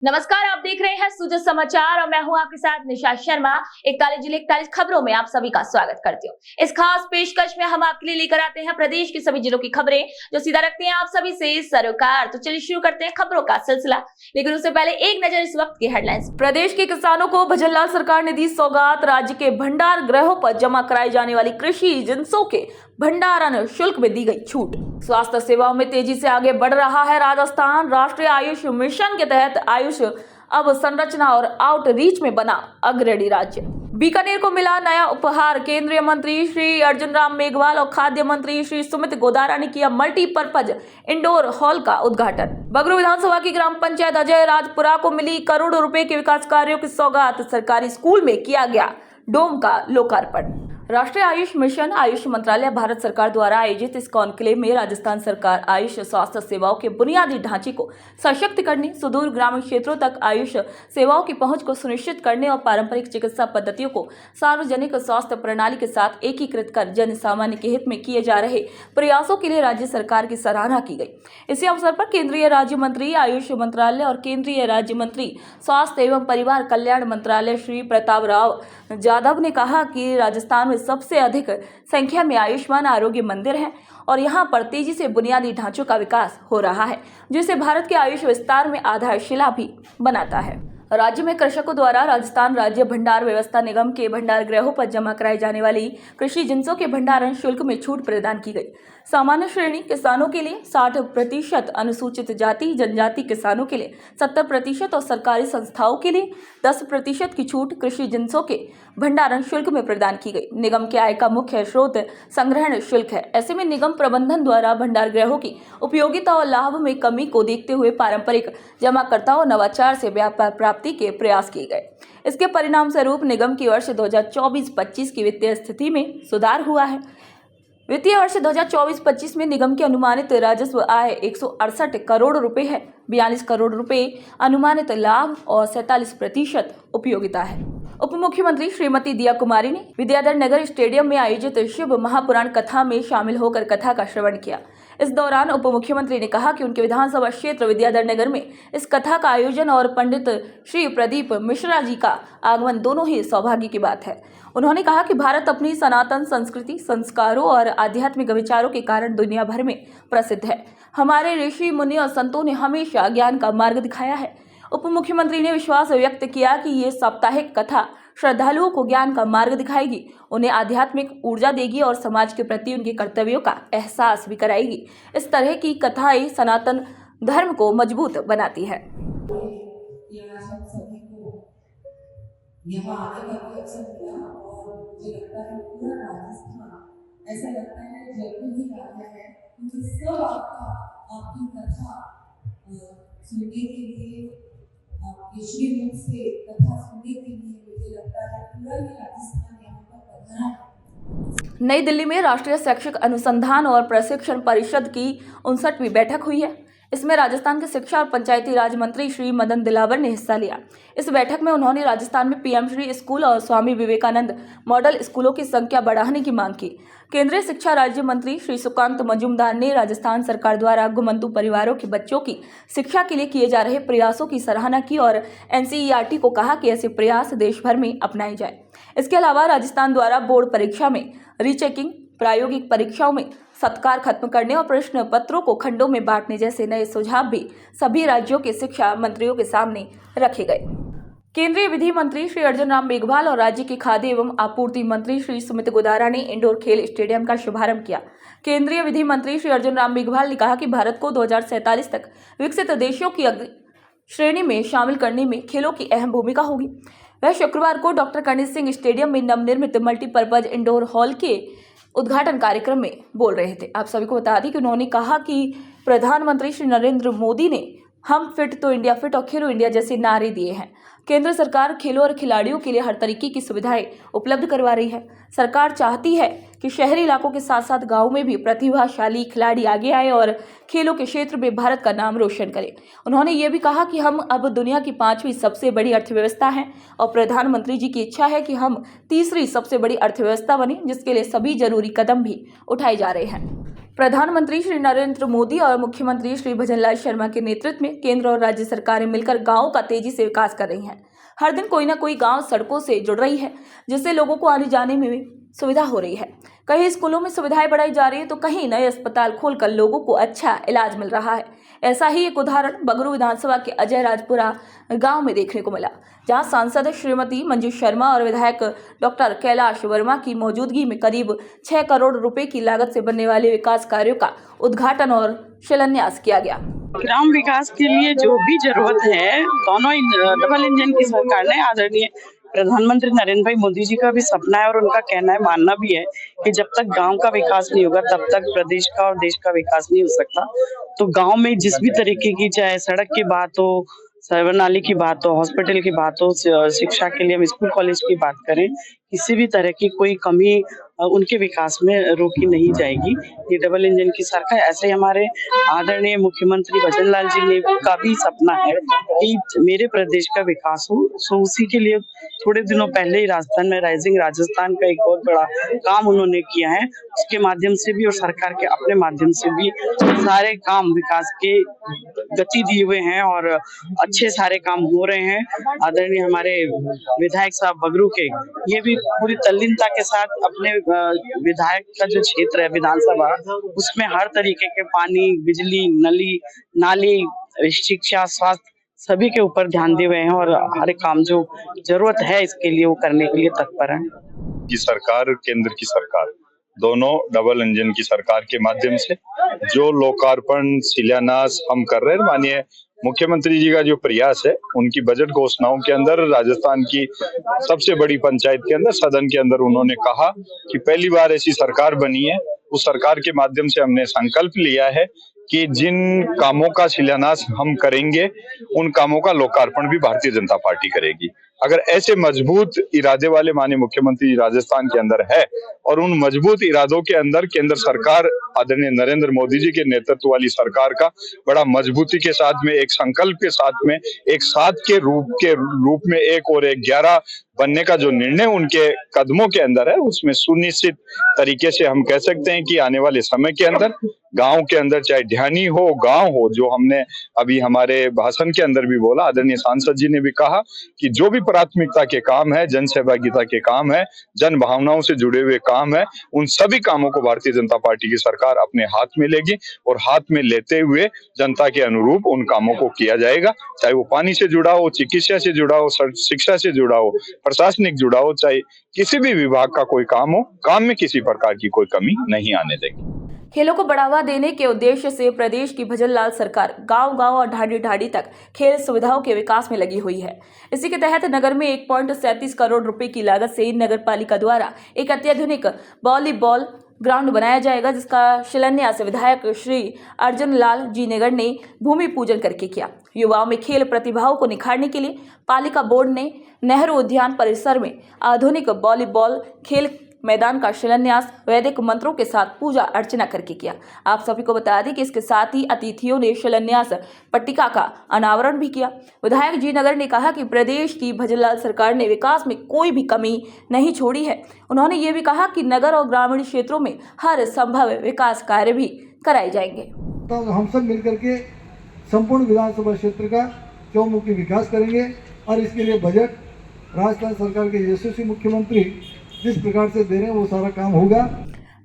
नमस्कार, आप देख रहे हैं सूजन समाचार और मैं हूं आपके साथ निशा शर्मा। 41 जिले 41 खबरों में आप सभी का स्वागत करती हूं। इस खास पेशकश में हम आपके लिए लेकर आते हैं प्रदेश के सभी जिलों की खबरें जो सीधा रखते हैं आप सभी से सरोकार। तो चलिए शुरू करते हैं खबरों का सिलसिला, लेकिन उससे पहले एक नजर इस वक्त की हेडलाइंस। प्रदेश के किसानों को भजनलाल सरकार ने दी सौगात। राज्य के भंडार गृहों पर जमा कराई जाने वाली कृषि जिन्सों के भंडारण शुल्क में दी गई छूट। स्वास्थ्य सेवाओं में तेजी से आगे बढ़ रहा है राजस्थान। राष्ट्रीय आयुष मिशन के तहत आयुष अब संरचना और आउटरीच में बना अग्रणी राज्य। बीकानेर को मिला नया उपहार। केंद्रीय मंत्री श्री अर्जुन राम मेघवाल और खाद्य मंत्री श्री सुमित गोदारा ने किया मल्टीपर्पज इंडोर हॉल का उद्घाटन। बगरू विधानसभा की ग्राम पंचायत अजय राजपुरा को मिली करोड़ों रुपए के विकास कार्यों की सौगात। सरकारी स्कूल में किया गया डोम का लोकार्पण। राष्ट्रीय आयुष मिशन आयुष मंत्रालय भारत सरकार द्वारा आयोजित इस कॉन्क्लेव में राजस्थान सरकार आयुष स्वास्थ्य सेवाओं के बुनियादी ढांचे को सशक्त करने, सुदूर ग्रामीण क्षेत्रों तक आयुष सेवाओं की पहुंच को सुनिश्चित करने और पारंपरिक चिकित्सा पद्धतियों को सार्वजनिक स्वास्थ्य प्रणाली के साथ एकीकृत कर जन सामान्य के हित में किए जा रहे प्रयासों के लिए राज्य सरकार की सराहना की गई। इसी अवसर पर केंद्रीय राज्य मंत्री आयुष मंत्रालय और केंद्रीय राज्य मंत्री स्वास्थ्य एवं परिवार कल्याण मंत्रालय श्री प्रताप राव जाधव ने कहा कि राजस्थान में सबसे अधिक संख्या में आयुष्मान आरोग्य मंदिर हैं और यहां पर तेजी से बुनियादी ढांचों का विकास हो रहा है, जिसे भारत के आयुष विस्तार में आधारशिला भी बनाता है। राज्य में कृषकों द्वारा राजस्थान राज्य भंडार व्यवस्था निगम के भंडार गृहों पर जमा कराई जाने वाली कृषि जिन्सों के भंडारण शुल्क में छूट प्रदान की गई। सामान्य श्रेणी किसानों के लिए 60%, अनुसूचित जाति जनजाति किसानों के लिए 70% और सरकारी संस्थाओं के लिए 10% की छूट कृषि जिन्सों के भंडारण शुल्क में प्रदान की गई। निगम के आय का मुख्य स्रोत संग्रहण शुल्क है। ऐसे में निगम प्रबंधन द्वारा भंडार गृहों की उपयोगिता और लाभ में कमी को देखते हुए पारंपरिक जमाकर्ताओं नवाचार से व्यापार प्राप्ति के प्रयास किए गए। इसके परिणाम स्वरूप निगम की वर्ष 2024-25 की वित्तीय स्थिति में सुधार हुआ है। वित्तीय वर्ष 2024-25 में निगम की अनुमानित राजस्व आय 168 करोड़ रुपए है। 42 करोड़ रुपए अनुमानित लाभ और 47% उपयोगिता है। उप मुख्यमंत्री श्रीमती दिया कुमारी ने विद्याधर नगर स्टेडियम में आयोजित शिव महापुराण कथा में शामिल होकर कथा का श्रवण किया। इस दौरान उप मुख्यमंत्री ने कहा कि उनके विधानसभा क्षेत्र विद्याधर नगर में इस कथा का आयोजन और पंडित श्री प्रदीप मिश्रा जी का आगमन दोनों ही सौभाग्य की बात है। उन्होंने कहा कि भारत अपनी सनातन संस्कृति, संस्कारों और आध्यात्मिक विचारों के कारण दुनिया भर में प्रसिद्ध है। हमारे ऋषि मुनि और संतों ने हमेशा ज्ञान का मार्ग दिखाया है। उप मुख्यमंत्री ने विश्वास व्यक्त किया कि ये साप्ताहिक कथा श्रद्धालुओं को ज्ञान का मार्ग दिखाएगी, उन्हें आध्यात्मिक ऊर्जा देगी और समाज के प्रति उनके कर्तव्यों का एहसास भी कराएगी। इस तरह की कथाएं सनातन धर्म को मजबूत बनाती है। यहाँ आने का भी अवसर मिला और मुझे लगता है पूरा राजस्थान ऐसा लगता है जयपुर ही राज्य है, क्योंकि सब आपकी कथा सुनने के लिए, आपके श्रीमुख से कथा सुनने के लिए मुझे लगता है पूरा ही राजस्थान यहाँ पर पधारा है। नई दिल्ली में राष्ट्रीय शैक्षिक अनुसंधान और प्रशिक्षण परिषद की 59वीं बैठक हुई है। इसमें राजस्थान के शिक्षा और पंचायती राज मंत्री श्री मदन दिलावर ने हिस्सा लिया। इस बैठक में उन्होंने राजस्थान में पीएम श्री स्कूल और स्वामी विवेकानंद मॉडल स्कूलों की संख्या बढ़ाने की मांग की। केंद्रीय शिक्षा राज्य मंत्री श्री सुकांत मजूमदार ने राजस्थान सरकार द्वारा घुमंतु परिवारों के बच्चों की शिक्षा के लिए किए जा रहे प्रयासों की सराहना की और एनसीईआरटी को कहा कि ऐसे प्रयास देश भर में अपनाए जाए। इसके अलावा राजस्थान द्वारा बोर्ड परीक्षा में रीचेकिंग, प्रायोगिक परीक्षाओं में सत्कार खत्म करने और प्रश्न पत्रों को खंडों में बांटने जैसे नए सुझाव भी सभी राज्यों के शिक्षा मंत्रियों के सामने रखे गए। केंद्रीय विधि मंत्री श्री अर्जुन राम मेघवाल और राज्य के खाद्य एवं आपूर्ति मंत्री श्री सुमित गोदारा ने इंडोर खेल स्टेडियम का शुभारंभ किया। केंद्रीय विधि मंत्री श्री अर्जुन राम मेघवाल ने कहा कि भारत को 2047 तक विकसित देशों की श्रेणी में शामिल करने में खेलों की अहम भूमिका होगी। वह शुक्रवार को डॉक्टर कर्णी सिंह स्टेडियम में नवनिर्मित मल्टीपर्पज इंडोर हॉल के उद्घाटन कार्यक्रम में बोल रहे थे। आप सभी को बता दें कि उन्होंने कहा कि प्रधानमंत्री श्री नरेंद्र मोदी ने हम फिट तो इंडिया फिट और खेलो इंडिया जैसे नारे दिए हैं। केंद्र सरकार खेलों और खिलाड़ियों के लिए हर तरीके की सुविधाएं उपलब्ध करवा रही है। सरकार चाहती है कि शहरी इलाकों के साथ साथ गाँव में भी प्रतिभाशाली खिलाड़ी आगे आए और खेलों के क्षेत्र में भारत का नाम रोशन करें। उन्होंने ये भी कहा कि हम अब दुनिया की 5वीं सबसे बड़ी अर्थव्यवस्था हैं और प्रधानमंत्री जी की इच्छा है कि हम 3री सबसे बड़ी अर्थव्यवस्था बने, जिसके लिए सभी जरूरी कदम भी उठाए जा रहे हैं। प्रधानमंत्री श्री नरेंद्र मोदी और मुख्यमंत्री श्री भजनलाल शर्मा के नेतृत्व में केंद्र और राज्य सरकारें मिलकर गांवों का तेजी से विकास कर रही हैं। हर दिन कोई ना कोई गांव सड़कों से जुड़ रही है, जिससे लोगों को आने जाने में भी सुविधा हो रही है। कहीं स्कूलों में सुविधाएं बढ़ाई जा रही है तो कहीं नए अस्पताल खोलकर लोगों को अच्छा इलाज मिल रहा है। ऐसा ही एक उदाहरण बगरू विधानसभा के अजय राजपुरा गांव में देखने को मिला, जहां सांसद श्रीमती मंजू शर्मा और विधायक डॉक्टर कैलाश वर्मा की मौजूदगी में करीब 6 करोड़ रुपए की लागत से बनने वाले विकास कार्यों का उद्घाटन और शिलान्यास किया गया। ग्राम विकास के लिए जो भी जरूरत है, दोनों डबल इंजन की सरकार ने आदरणीय प्रधानमंत्री नरेंद्र भाई मोदी जी का भी सपना है और उनका कहना है, मानना भी है कि जब तक गांव का विकास नहीं होगा तब तक प्रदेश का और देश का विकास नहीं हो सकता। तो गांव में जिस भी तरीके की, चाहे सड़क की बात हो, सर्वर नाली की बात हो, हॉस्पिटल की बात हो, शिक्षा के लिए हम स्कूल कॉलेज की बात करें, किसी भी तरह की कोई कमी उनके विकास में रोकी नहीं जाएगी। ये डबल इंजन की सरकार, ऐसे ही हमारे आदरणीय मुख्यमंत्री भजनलाल जी ने का भी सपना है कि मेरे प्रदेश का विकास हो। सो उसी के लिए थोड़े दिनों पहले ही राजस्थान में राइजिंग राजस्थान का एक बहुत बड़ा काम उन्होंने किया है। उसके माध्यम से भी और सरकार के अपने माध्यम से भी सारे काम विकास के गति दिए हुए हैं और अच्छे सारे काम हो रहे हैं। आदरणीय हमारे विधायक साहब बगरू के ये भी पूरी तल्लीनता के साथ अपने विधायक का जो क्षेत्र है विधानसभा, उसमें हर तरीके के पानी, बिजली, नाली, शिक्षा, स्वास्थ्य सभी के ऊपर ध्यान दिए हुए हैं और हर एक काम जो जरूरत है इसके लिए वो करने के लिए तत्पर है। की सरकार, केंद्र की सरकार, दोनों डबल इंजन की सरकार के माध्यम से जो लोकार्पण शिलान्यास हम कर रहे हैं, माननीय मुख्यमंत्री जी का जो प्रयास है, उनकी बजट घोषणाओं के अंदर राजस्थान की सबसे बड़ी पंचायत के अंदर, सदन के अंदर उन्होंने कहा कि पहली बार ऐसी सरकार बनी है। उस सरकार के माध्यम से हमने संकल्प लिया है कि जिन कामों का शिलान्यास हम करेंगे उन कामों का लोकार्पण भी भारतीय जनता पार्टी करेगी। अगर ऐसे मजबूत इरादे वाले माननीय मुख्यमंत्री राजस्थान के अंदर है और उन मजबूत इरादों के अंदर केंद्र सरकार आदरणीय नरेंद्र मोदी जी के नेतृत्व वाली सरकार का बड़ा मजबूती के साथ में, एक संकल्प के साथ में, एक साथ के रूप में एक और एक 11 बनने का जो निर्णय उनके कदमों के अंदर है, उसमें सुनिश्चित तरीके से हम कह सकते हैं कि आने वाले समय के अंदर गांव के अंदर, चाहे ढ्यानी हो, गांव हो, जो हमने अभी हमारे भाषण के अंदर भी बोला, आदरणीय सांसद जी ने भी कहा कि जो भी प्राथमिकता के काम है, जन सहभागिता के काम है, जन भावनाओं से जुड़े हुए काम है, उन सभी कामों को भारतीय जनता पार्टी की सरकार अपने हाथ में लेगी और हाथ में लेते हुए जनता के अनुरूप उन कामों को किया जाएगा। चाहे वो पानी से जुड़ा हो, चिकित्सा से जुड़ा हो, शिक्षा से जुड़ा हो, प्रशासनिक जुड़ा हो, चाहे किसी भी विभाग का कोई काम हो, काम में किसी प्रकार की कोई कमी नहीं आने देगी। खेलों को बढ़ावा देने के उद्देश्य से प्रदेश की भजनलाल सरकार गांव-गांव और ढाडी-ढाडी तक खेल सुविधाओं के विकास में लगी हुई है। इसी के तहत नगर में 1.37 करोड़ रुपए की लागत से नगर पालिका द्वारा एक अत्याधुनिक वॉलीबॉल ग्राउंड बनाया जाएगा, जिसका शिलान्यास विधायक श्री अर्जुन लाल जी नगर ने भूमि पूजन करके किया। युवाओं में खेल प्रतिभाओं को निखारने के लिए पालिका बोर्ड ने नेहरू उद्यान परिसर में आधुनिक वॉलीबॉल खेल मैदान का शिलान्यास वैदिक मंत्रों के साथ पूजा अर्चना करके किया। आप सभी को बता दें कि इसके साथ ही अतिथियों ने शिलान्यास पट्टिका का अनावरण भी किया। विधायक जी नगर ने कहा कि प्रदेश की भजनलाल सरकार ने विकास में कोई भी कमी नहीं छोड़ी है। उन्होंने ये भी कहा कि नगर और ग्रामीण क्षेत्रों में हर संभव विकास कार्य भी कराए जाएंगे। तो हम सब मिलकर के संपूर्ण विधानसभा क्षेत्र का चौमुखी विकास करेंगे और इसके लिए बजट राजस्थान सरकार के यशस्वी मुख्यमंत्री जिस प्रकार से दे रहे हैं वो सारा काम होगा।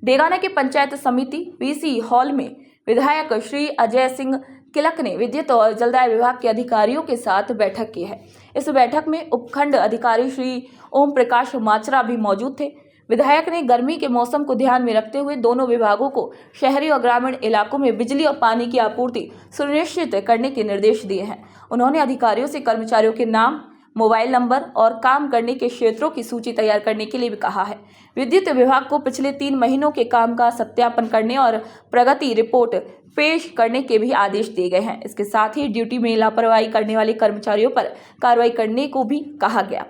डेगाना के पंचायत समिति पीसी हॉल में विधायक श्री अजय सिंह किलक ने विद्युत और जलदाय विभाग के अधिकारियों के साथ बैठक की है। इस बैठक में उपखंड अधिकारी श्री ओम प्रकाश माचरा भी मौजूद थे। विधायक ने गर्मी के मौसम को ध्यान में रखते हुए दोनों विभागों को शहरी और ग्रामीण इलाकों में बिजली और पानी की आपूर्ति सुनिश्चित करने के निर्देश दिए हैं। उन्होंने अधिकारियों से कर्मचारियों के नाम, मोबाइल नंबर और काम करने के क्षेत्रों की सूची तैयार करने के लिए भी कहा है। विद्युत विभाग को पिछले 3 महीनों के काम का सत्यापन करने और प्रगति रिपोर्ट पेश करने के भी आदेश दिए गए हैं। इसके साथ ही ड्यूटी में लापरवाही करने वाले कर्मचारियों पर कार्रवाई करने को भी कहा गया।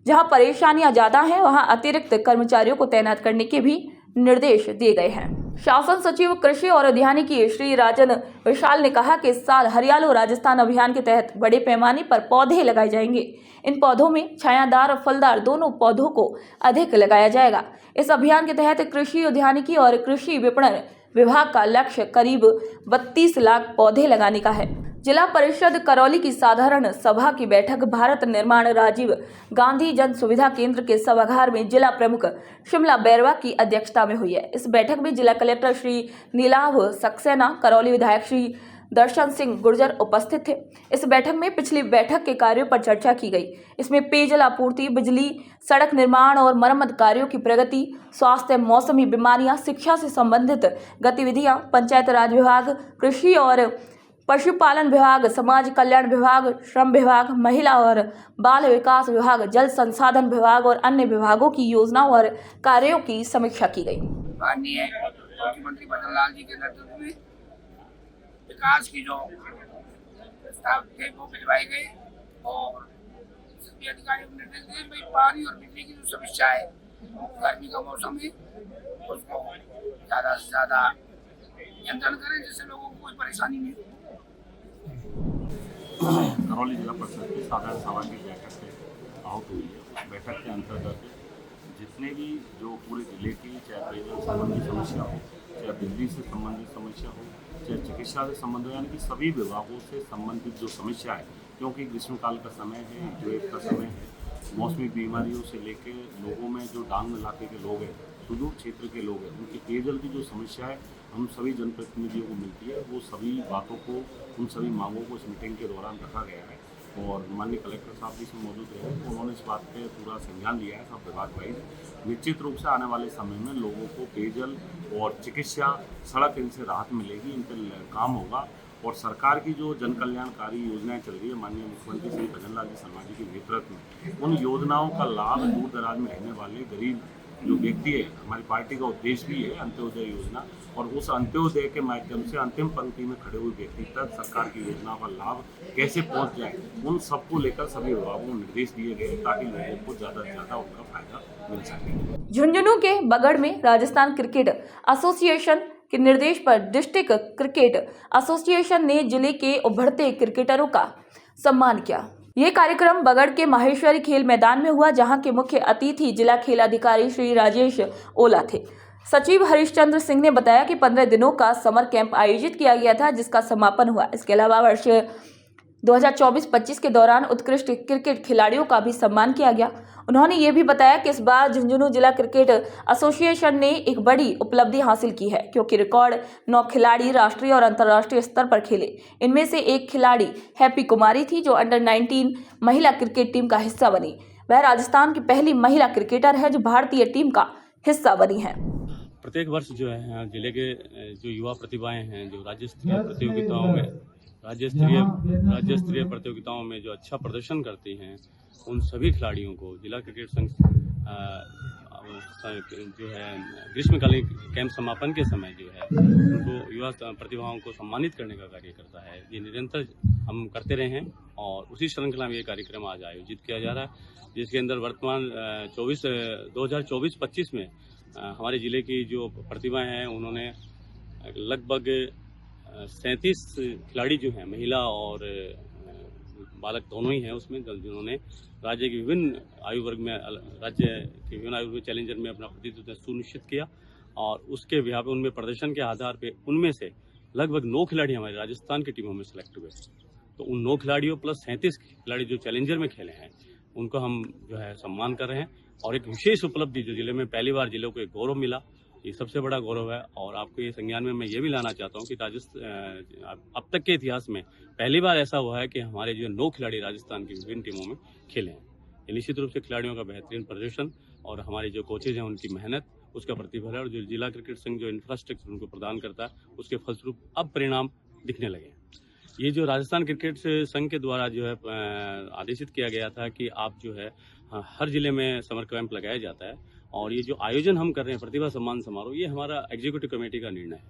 जहां परेशानियां ज्यादा हैं, वहां अतिरिक्त कर्मचारियों को तैनात करने के भी निर्देश दिए गए हैं। शासन सचिव कृषि और उद्यानिकी श्री राजन विशाल ने कहा कि इस साल हरियालो राजस्थान अभियान के तहत बड़े पैमाने पर पौधे लगाए जाएंगे। इन पौधों में छायादार और फलदार दोनों पौधों को अधिक लगाया जाएगा। इस अभियान के तहत कृषि उद्यानिकी और कृषि विपणन विभाग का लक्ष्य करीब 32 लाख पौधे लगाने का है। जिला परिषद करौली की साधारण सभा की बैठक भारत निर्माण राजीव गांधी जन सुविधा केंद्र के सभागार में जिला प्रमुख शिमला बैरवा की अध्यक्षता में हुई है। इस बैठक में जिला कलेक्टर श्री नीलाभ सक्सेना, करौली विधायक श्री दर्शन सिंह गुर्जर उपस्थित थे। इस बैठक में पिछली बैठक के कार्यों पर चर्चा की गई। इसमें पेयजल आपूर्ति, बिजली, सड़क निर्माण और मरम्मत कार्यों की प्रगति, स्वास्थ्य, मौसमी बीमारियां, शिक्षा से संबंधित गतिविधियां, पंचायत राज विभाग, कृषि और पशुपालन विभाग, समाज कल्याण विभाग, श्रम विभाग, महिला और बाल विकास विभाग, जल संसाधन विभाग और अन्य विभागों की योजनाओं और कार्यों की समीक्षा की गई। माननीय मुख्यमंत्री मदन लाल जी के नेतृत्व में विकास की जो प्रस्ताव थे वो भिजवाए गए और सभी अधिकारियों को निर्देश दिए भाई पानी और बिजली की जो समस्या है गर्मी का मौसम है उसको ज़्यादा से ज़्यादा नियंत्रण करें जिससे लोगों को कोई परेशानी नहीं हो। करौली जिला परिषद की साधारण सभा की बैठक से आहूत हुई है। बैठक के अंतर्गत जितने भी जो पूरे जिले की चाहे पेयजल संबंधी समस्या हो, चाहे बिजली से संबंधित समस्या हो, चाहे चिकित्सा से संबंधित, यानी कि सभी विभागों से संबंधित जो समस्या है, क्योंकि ग्रीष्मकाल का समय है, ड्यूएट का समय है, मौसमी बीमारियों से लेकर लोगों में जो डांग इलाके के लोग हैं, सुदूर क्षेत्र के लोग हैं, उनकी पेयजल की जो समस्या है हम सभी जनप्रतिनिधियों को मिलती है, वो सभी बातों को, उन सभी मांगों को इस मीटिंग के दौरान रखा गया है और माननीय कलेक्टर साहब भी इसमें मौजूद रहे, तो उन्होंने इस बात पे पूरा संज्ञान लिया है सब विभाग वाइज। निश्चित रूप से आने वाले समय में लोगों को पेयजल और चिकित्सा, सड़क, इनसे राहत मिलेगी, इन पर काम होगा और सरकार की जो जन कल्याणकारी योजनाएं चल रही है माननीय मुख्यमंत्री श्री भजन लाल जी शर्मा जी के नेतृत्व में, उन योजनाओं का लाभ दूर दराज में रहने वाले गरीब जो व्यक्ति है, हमारी पार्टी का उद्देश्य भी है अंत्योदय योजना, और उस अंत्योदय के माध्यम से अंतिम पंक्ति में खड़े हुए व्यक्ति तक सरकार की योजनाओं का लाभ कैसे पहुंच जाए, उन सबको लेकर सभी विभागों को निर्देश दिए गए ताकि लोगों को ज़्यादा से ज़्यादा उनका फायदा मिल सके। झुंझुनू के बगड़ में राजस्थान क्रिकेट एसोसिएशन के निर्देश पर डिस्ट्रिक्ट क्रिकेट एसोसिएशन ने जिले के उभरते क्रिकेटरों का सम्मान किया। ये कार्यक्रम बगड़ के माहेश्वरी खेल मैदान में हुआ, जहां के मुख्य अतिथि जिला खेल अधिकारी श्री राजेश ओला थे। सचिव हरिश्चंद्र सिंह ने बताया कि 15 दिनों का समर कैंप आयोजित किया गया था, जिसका समापन हुआ। इसके अलावा वर्ष 2024-25 के दौरान उत्कृष्ट क्रिकेट खिलाड़ियों का भी सम्मान किया गया। उन्होंने ये भी बताया कि इस बार झुंझुनू जिला क्रिकेट एसोसिएशन ने एक बड़ी उपलब्धि हासिल की है, क्योंकि रिकॉर्ड 9 खिलाड़ी राष्ट्रीय और अंतर्राष्ट्रीय स्तर पर खेले। इनमें से एक खिलाड़ी हैप्पी कुमारी थी, जो अंडर 19 महिला क्रिकेट टीम का हिस्सा बनी। वह राजस्थान की पहली महिला क्रिकेटर है जो भारतीय टीम का हिस्सा बनी है। प्रत्येक वर्ष जो है जिले के जो युवा प्रतिभाएं हैं, जो राज्य स्तरीय प्रतियोगिताओं में जो अच्छा प्रदर्शन करती हैं, उन सभी खिलाड़ियों को जिला क्रिकेट संघ जो है ग्रीष्मकालीन कैंप समापन के समय जो है उनको युवा प्रतिभाओं को सम्मानित करने का कार्य करता है। ये निरंतर हम करते रहे हैं और उसी श्रृंखला में ये कार्यक्रम आज आयोजित किया जा रहा है, जिसके अंदर वर्तमान 2024-25 में हमारे जिले की जो प्रतिभाएं हैं उन्होंने लगभग 37 खिलाड़ी जो हैं, महिला और बालक दोनों ही हैं उसमें, जिन्होंने राज्य के विभिन्न आयु वर्ग में चैलेंजर में अपना प्रतिनिधित्व सुनिश्चित किया और उसके बिहार उनमें प्रदर्शन के आधार पे उनमें से लगभग 9 खिलाड़ी हमारे राजस्थान की टीमों में सिलेक्ट हुए। तो उन 9 खिलाड़ियों प्लस 37 खिलाड़ी जो चैलेंजर में खेले हैं उनको हम जो है सम्मान कर रहे हैं। और एक विशेष उपलब्धि जो जिले में पहली बार जिले को एक गौरव मिला, ये सबसे बड़ा गौरव है। और आपको ये संज्ञान में मैं ये भी लाना चाहता हूँ कि अब तक के इतिहास में पहली बार ऐसा हुआ है कि हमारे जो 9 खिलाड़ी राजस्थान की विभिन्न टीमों में खेले हैं। ये निश्चित रूप से खिलाड़ियों का बेहतरीन प्रदर्शन और हमारे जो कोचेज हैं उनकी मेहनत, उसका प्रतिफल है। और जो जिला क्रिकेट संघ जो इंफ्रास्ट्रक्चर उनको प्रदान करता है, उसके फलस्वरूप अब परिणाम दिखने लगे। ये जो राजस्थान क्रिकेट संघ के द्वारा जो है आदेशित किया गया था कि आप जो है हर जिले में समर कैंप लगाया जाता है, और ये जो आयोजन हम कर रहे हैं प्रतिभा सम्मान समारोह, ये हमारा एग्जीक्यूटिव कमेटी का निर्णय है।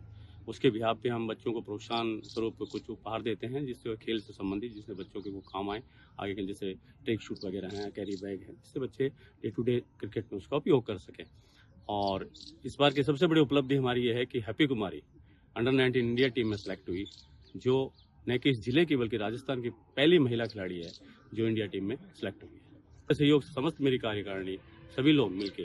उसके बिहाफ पे हम बच्चों को प्रोत्साहन स्वरूप कुछ उपहार देते हैं, जिससे खेल से संबंधित, जिससे बच्चों के वो काम आए आगे के, जैसे ट्रैक शूट वगैरह हैं, कैरी बैग है, जिससे बच्चे डे टू डे क्रिकेट में उसका उपयोग कर सकें। और इस बार की सबसे बड़ी उपलब्धि हमारी ये है कि हैप्पी कुमारी अंडर 19 इंडिया टीम में सेलेक्ट हुई, जो न कि इस जिले की बल्कि राजस्थान की पहली महिला खिलाड़ी है जो इंडिया टीम में सेलेक्ट हुई है। सहयोग समस्त मेरी कार्यकारिणी सभी लोग मिलके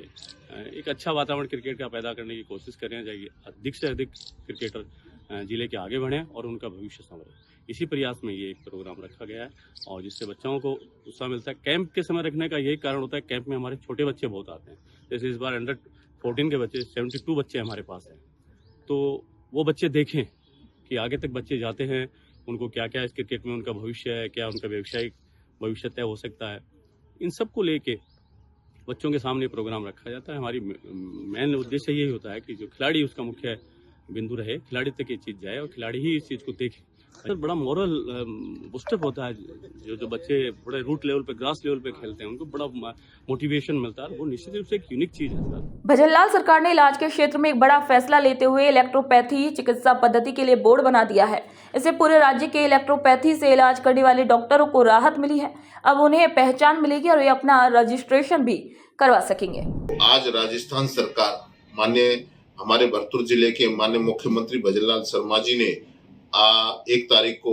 एक अच्छा वातावरण क्रिकेट का पैदा करने की कोशिश करें, जाएगी अधिक से अधिक क्रिकेटर जिले के आगे बढ़ें और उनका भविष्य संवरे। इसी प्रयास में ये एक प्रोग्राम रखा गया है और जिससे बच्चों को उत्साह मिलता है। कैंप के समय रखने का यही कारण होता है, कैंप में हमारे छोटे बच्चे बहुत आते हैं। जैसे इस बार अंडर 14 के बच्चे 72 बच्चे हमारे पास हैं, तो वो बच्चे देखें कि आगे तक बच्चे जाते हैं, उनको क्या क्या इस क्रिकेट में उनका भविष्य है, क्या उनका व्यावसायिक भविष्य तय हो सकता है। इन सब को लेके बच्चों के सामने प्रोग्राम रखा जाता है। हमारी मेन उद्देश्य यही होता है कि जो खिलाड़ी उसका मुख्य बिंदु रहे, खिलाड़ी तक ये चीज़ जाए और खिलाड़ी ही इस चीज़ को देखे। सर बड़ा मोरल बूस्टअप होता है। जो बच्चे बड़े रूट लेवल पे, ग्रास लेवल पे खेलते हैं, उनको बड़ा मोटिवेशन मिलता है। वो निश्चित रूप से एक यूनिक चीज़ है सर। भजनलाल सरकार ने इलाज के क्षेत्र में एक बड़ा फैसला लेते हुए इलेक्ट्रोपैथी चिकित्सा पद्धति के लिए बोर्ड बना दिया है। इससे पूरे राज्य के इलेक्ट्रोपैथी से इलाज करने वाले डॉक्टरों को राहत मिली है। अब उन्हें पहचान मिलेगी और वे अपना रजिस्ट्रेशन भी करवा सकेंगे। आज राजस्थान सरकार माननीय हमारे भरतपुर जिले के माननीय मुख्यमंत्री भजनलाल शर्मा जी ने 1 तारीख को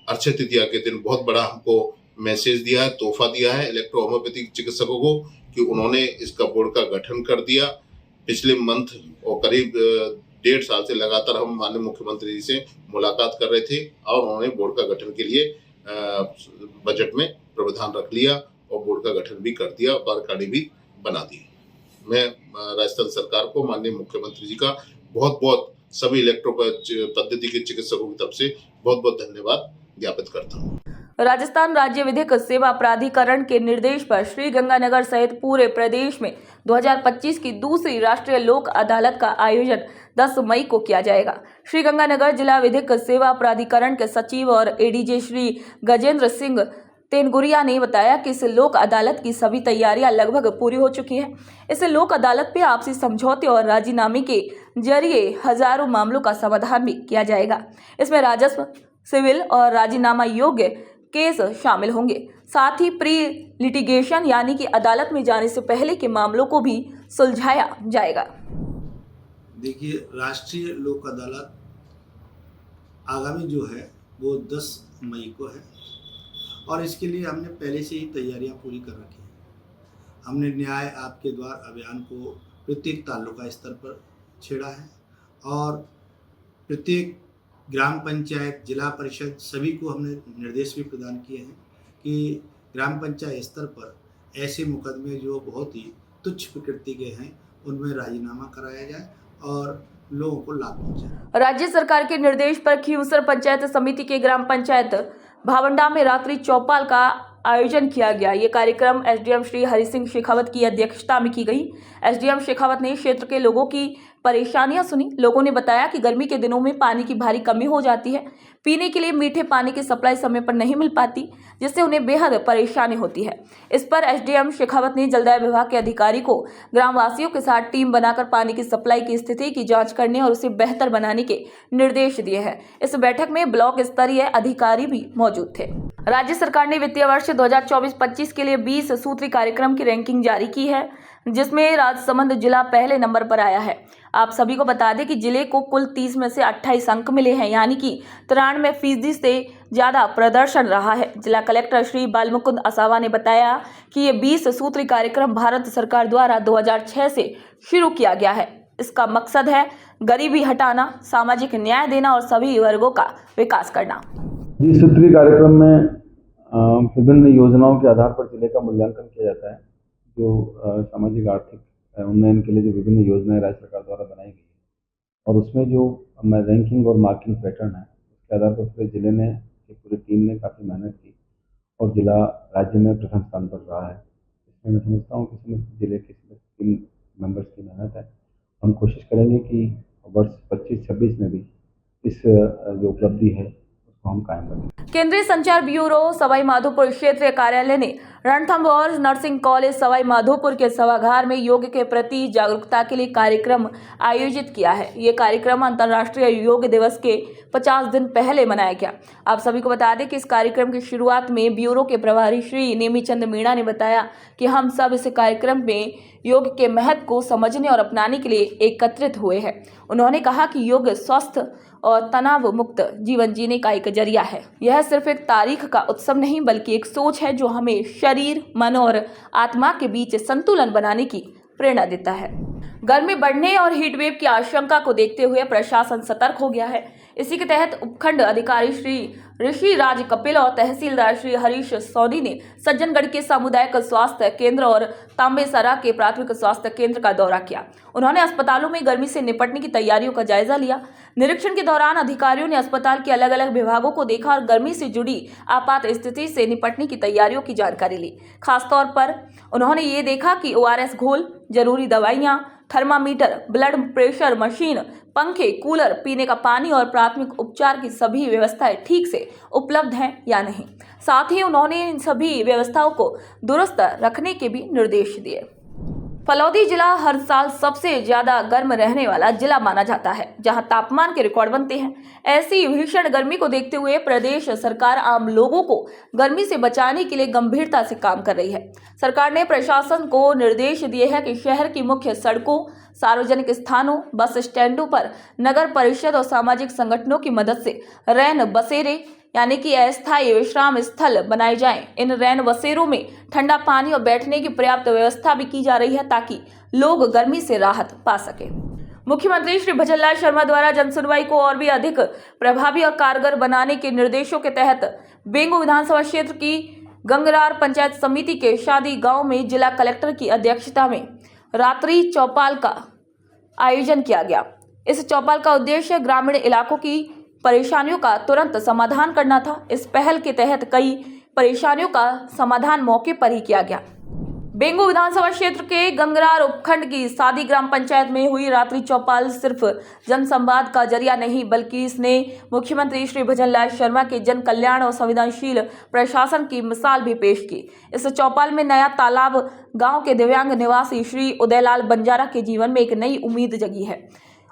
अक्षय तृतीया के दिन बहुत बड़ा हमको मैसेज दिया है, तोहफा दिया है इलेक्ट्रो होम्योपैथिक चिकित्सकों को कि उन्होंने इसका बोर्ड का गठन कर दिया। पिछले मंथ और करीब 1.5 साल से लगातार हम माननीय मुख्यमंत्री जी से मुलाकात कर रहे थे और उन्होंने बोर्ड का गठन के लिए बजट में प्रावधान रख लिया और बोर्ड का गठन भी कर दिया और कार्यकारिणी भी बना दी। मैं राजस्थान सरकार को माननीय मुख्यमंत्री जी का बहुत बहुत सभी इलेक्ट्रोपैथी पद्धति के चिकित्सकों की तरफ से बहुत बहुत धन्यवाद ज्ञापित करता हूँ। राजस्थान राज्य विधिक सेवा प्राधिकरण के निर्देश पर श्रीगंगानगर सहित पूरे प्रदेश में 2025 की दूसरी राष्ट्रीय लोक अदालत का आयोजन 10 मई को किया जाएगा। श्रीगंगानगर जिला विधिक सेवा प्राधिकरण के सचिव और एडीजे श्री गजेंद्र सिंह तेनगुरिया ने बताया कि इस लोक अदालत की सभी तैयारियां लगभग पूरी हो चुकी हैं। इस लोक अदालत पे आपसी समझौते और राजीनामे के जरिए हजारों मामलों का समाधान भी किया जाएगा। इसमें राजस्व, सिविल और राजीनामा योग्य केस शामिल होंगे। साथ ही प्री लिटिगेशन यानी कि अदालत में जाने से पहले के मामलों को भी सुलझाया जाएगा। देखिए, राष्ट्रीय लोक अदालत आगामी जो है वो 10 मई को है और इसके लिए हमने पहले से ही तैयारियां पूरी कर रखी हैं। हमने न्याय आपके द्वार अभियान को प्रत्येक तालुका स्तर पर छेड़ा है और प्रत्येक ग्राम पंचायत, जिला परिषद सभी को हमने निर्देश भी प्रदान किए हैं कि ग्राम पंचायत स्तर पर ऐसे मुकदमे जो बहुत ही तुच्छ प्रकृति के हैं उनमें राजीनामा कराया जाए और लोगों को लाभ पहुंचाए। राज्य सरकार के निर्देश पर खींवसर पंचायत समिति के ग्राम पंचायत भावंडा में रात्रि चौपाल का आयोजन किया गया। ये कार्यक्रम एसडीएम श्री हरि सिंह शेखावत की अध्यक्षता में की गई। एसडीएम शेखावत ने क्षेत्र के लोगों की परेशानियां सुनी। लोगों ने बताया कि गर्मी के दिनों में पानी की भारी कमी हो जाती है। पीने के लिए मीठे पानी की सप्लाई समय पर नहीं मिल पाती, जिससे उन्हें बेहद परेशानी होती है। इस पर एसडीएम शेखावत ने जलदाय विभाग के अधिकारी को ग्रामवासियों के साथ टीम बनाकर पानी की सप्लाई की स्थिति की जांच करने और उसे बेहतर बनाने के निर्देश दिए हैं। इस बैठक में ब्लॉक स्तरीय अधिकारी भी मौजूद थे। राज्य सरकार ने वित्तीय वर्ष 2024-25 के लिए 20 सूत्री कार्यक्रम की रैंकिंग जारी की है, जिसमें राजसमंद जिला पहले नंबर पर आया है। आप सभी को बता दें कि जिले को कुल 30 में से 28 अंक मिले हैं, यानी कि 93% से ज्यादा प्रदर्शन रहा है। जिला कलेक्टर श्री बालमुकुंद असावा ने बताया कि ये 20 सूत्री कार्यक्रम भारत सरकार द्वारा 2006 से शुरू किया गया है। इसका मकसद है गरीबी हटाना, सामाजिक न्याय देना और सभी वर्गों का विकास करना। 20 सूत्री कार्यक्रम में विभिन्न योजनाओं के आधार पर जिले का मूल्यांकन किया जाता है। जो सामाजिक आर्थिक उन्नयन के लिए जो विभिन्न योजनाएं राज्य सरकार द्वारा बनाई गई है और उसमें जो रैंकिंग और मार्किंग पैटर्न है उसके आधार पर पूरे जिले ने, पूरी टीम ने काफ़ी मेहनत की और जिला राज्य में प्रथम स्थान पर रहा है। इसमें मैं समझता हूँ कि जिले के टीम मेंबर्स की मेहनत है। हम कोशिश करेंगे कि वर्ष 25-26 में भी इस जो उपलब्धि है हम कायम रखें। केंद्रीय संचार ब्यूरो सवाई माधोपुर क्षेत्रीय कार्यालय ने रणथंभौर नर्सिंग कॉलेज सवाई माधोपुर के सभागार में योग के प्रति जागरूकता के लिए कार्यक्रम आयोजित किया है। ये कार्यक्रम अंतर्राष्ट्रीय योग दिवस के 50 दिन पहले मनाया गया। आप सभी को बता दें कि इस कार्यक्रम की शुरुआत में ब्यूरो के प्रभारी श्री नेमीचंद मीणा ने बताया कि हम सब इस कार्यक्रम में योग के महत्व को समझने और अपनाने के लिए एकत्रित हुए हैं। उन्होंने कहा कि योग स्वस्थ और तनाव मुक्त जीवन जीने का एक जरिया है। यह सिर्फ एक तारीख का उत्सव नहीं बल्कि एक सोच है जो हमें शरीर शरीर, मन और आत्मा के बीच संतुलन बनाने की प्रेरणा देता है। गर्मी बढ़ने और हीट वेव की आशंका को देखते हुए प्रशासन सतर्क हो गया है। इसी के तहत उपखंड अधिकारी श्री ऋषि राज कपिल और तहसीलदार श्री हरीश सोनी ने सज्जनगढ़ के सामुदायिक स्वास्थ्य केंद्र और तांबेसरा के प्राथमिक स्वास्थ्य केंद्र का दौरा किया। उन्होंने अस्पतालों में गर्मी से निपटने की तैयारियों का जायजा लिया। निरीक्षण के दौरान अधिकारियों ने अस्पताल के अलग अलग विभागों को देखा और गर्मी से जुड़ी आपात स्थिति से निपटने की तैयारियों की जानकारी ली। खासतौर पर उन्होंने ये देखा कि ORS घोल, जरूरी दवाइयां, थर्मामीटर, ब्लड प्रेशर मशीन, पंखे, कूलर, पीने का पानी और प्राथमिक उपचार की सभी व्यवस्थाएं ठीक से उपलब्ध हैं या नहीं। साथ ही उन्होंने इन सभी व्यवस्थाओं को दुरुस्त रखने के भी निर्देश दिए। फलौदी जिला हर साल सबसे ज्यादा गर्म रहने वाला जिला माना जाता है, जहां तापमान के रिकॉर्ड बनते हैं। ऐसी भीषण गर्मी को देखते हुए प्रदेश सरकार आम लोगों को गर्मी से बचाने के लिए गंभीरता से काम कर रही है। सरकार ने प्रशासन को निर्देश दिए हैं कि शहर की मुख्य सड़कों, सार्वजनिक स्थानों, बस स्टैंडों पर नगर परिषद और सामाजिक संगठनों की मदद से रैन बसेरे यानी कि अस्थायी विश्राम स्थल बनाए जाएं। इन रैन बसेरों में ठंडा पानी और बैठने की पर्याप्त व्यवस्था भी की जा रही है ताकि लोग गर्मी से राहत पा सके। मुख्यमंत्री श्री भजनलाल शर्मा द्वारा जनसुनवाई को और भी अधिक प्रभावी और कारगर बनाने के निर्देशों के तहत बेंगू विधानसभा क्षेत्र की गंगरार पंचायत समिति के शादी गांव में जिला कलेक्टर की अध्यक्षता में रात्रि चौपाल का आयोजन किया गया। इस चौपाल का उद्देश्य ग्रामीण इलाकों की परेशानियों का तुरंत समाधान करना था। इस पहल के तहत कई परेशानियों का समाधान मौके पर ही किया गया। बेंगू विधानसभा क्षेत्र के गंगरार उपखंड की सादी ग्राम पंचायत में हुई रात्रि चौपाल सिर्फ जनसंवाद का जरिया नहीं, बल्कि इसने मुख्यमंत्री श्री भजनलाल शर्मा के जन कल्याण और संवेदनशील प्रशासन की मिसाल भी पेश की। इस चौपाल में नया तालाब गांव के दिव्यांग निवासी श्री उदयलाल बंजारा के जीवन में एक नई उम्मीद जगी है।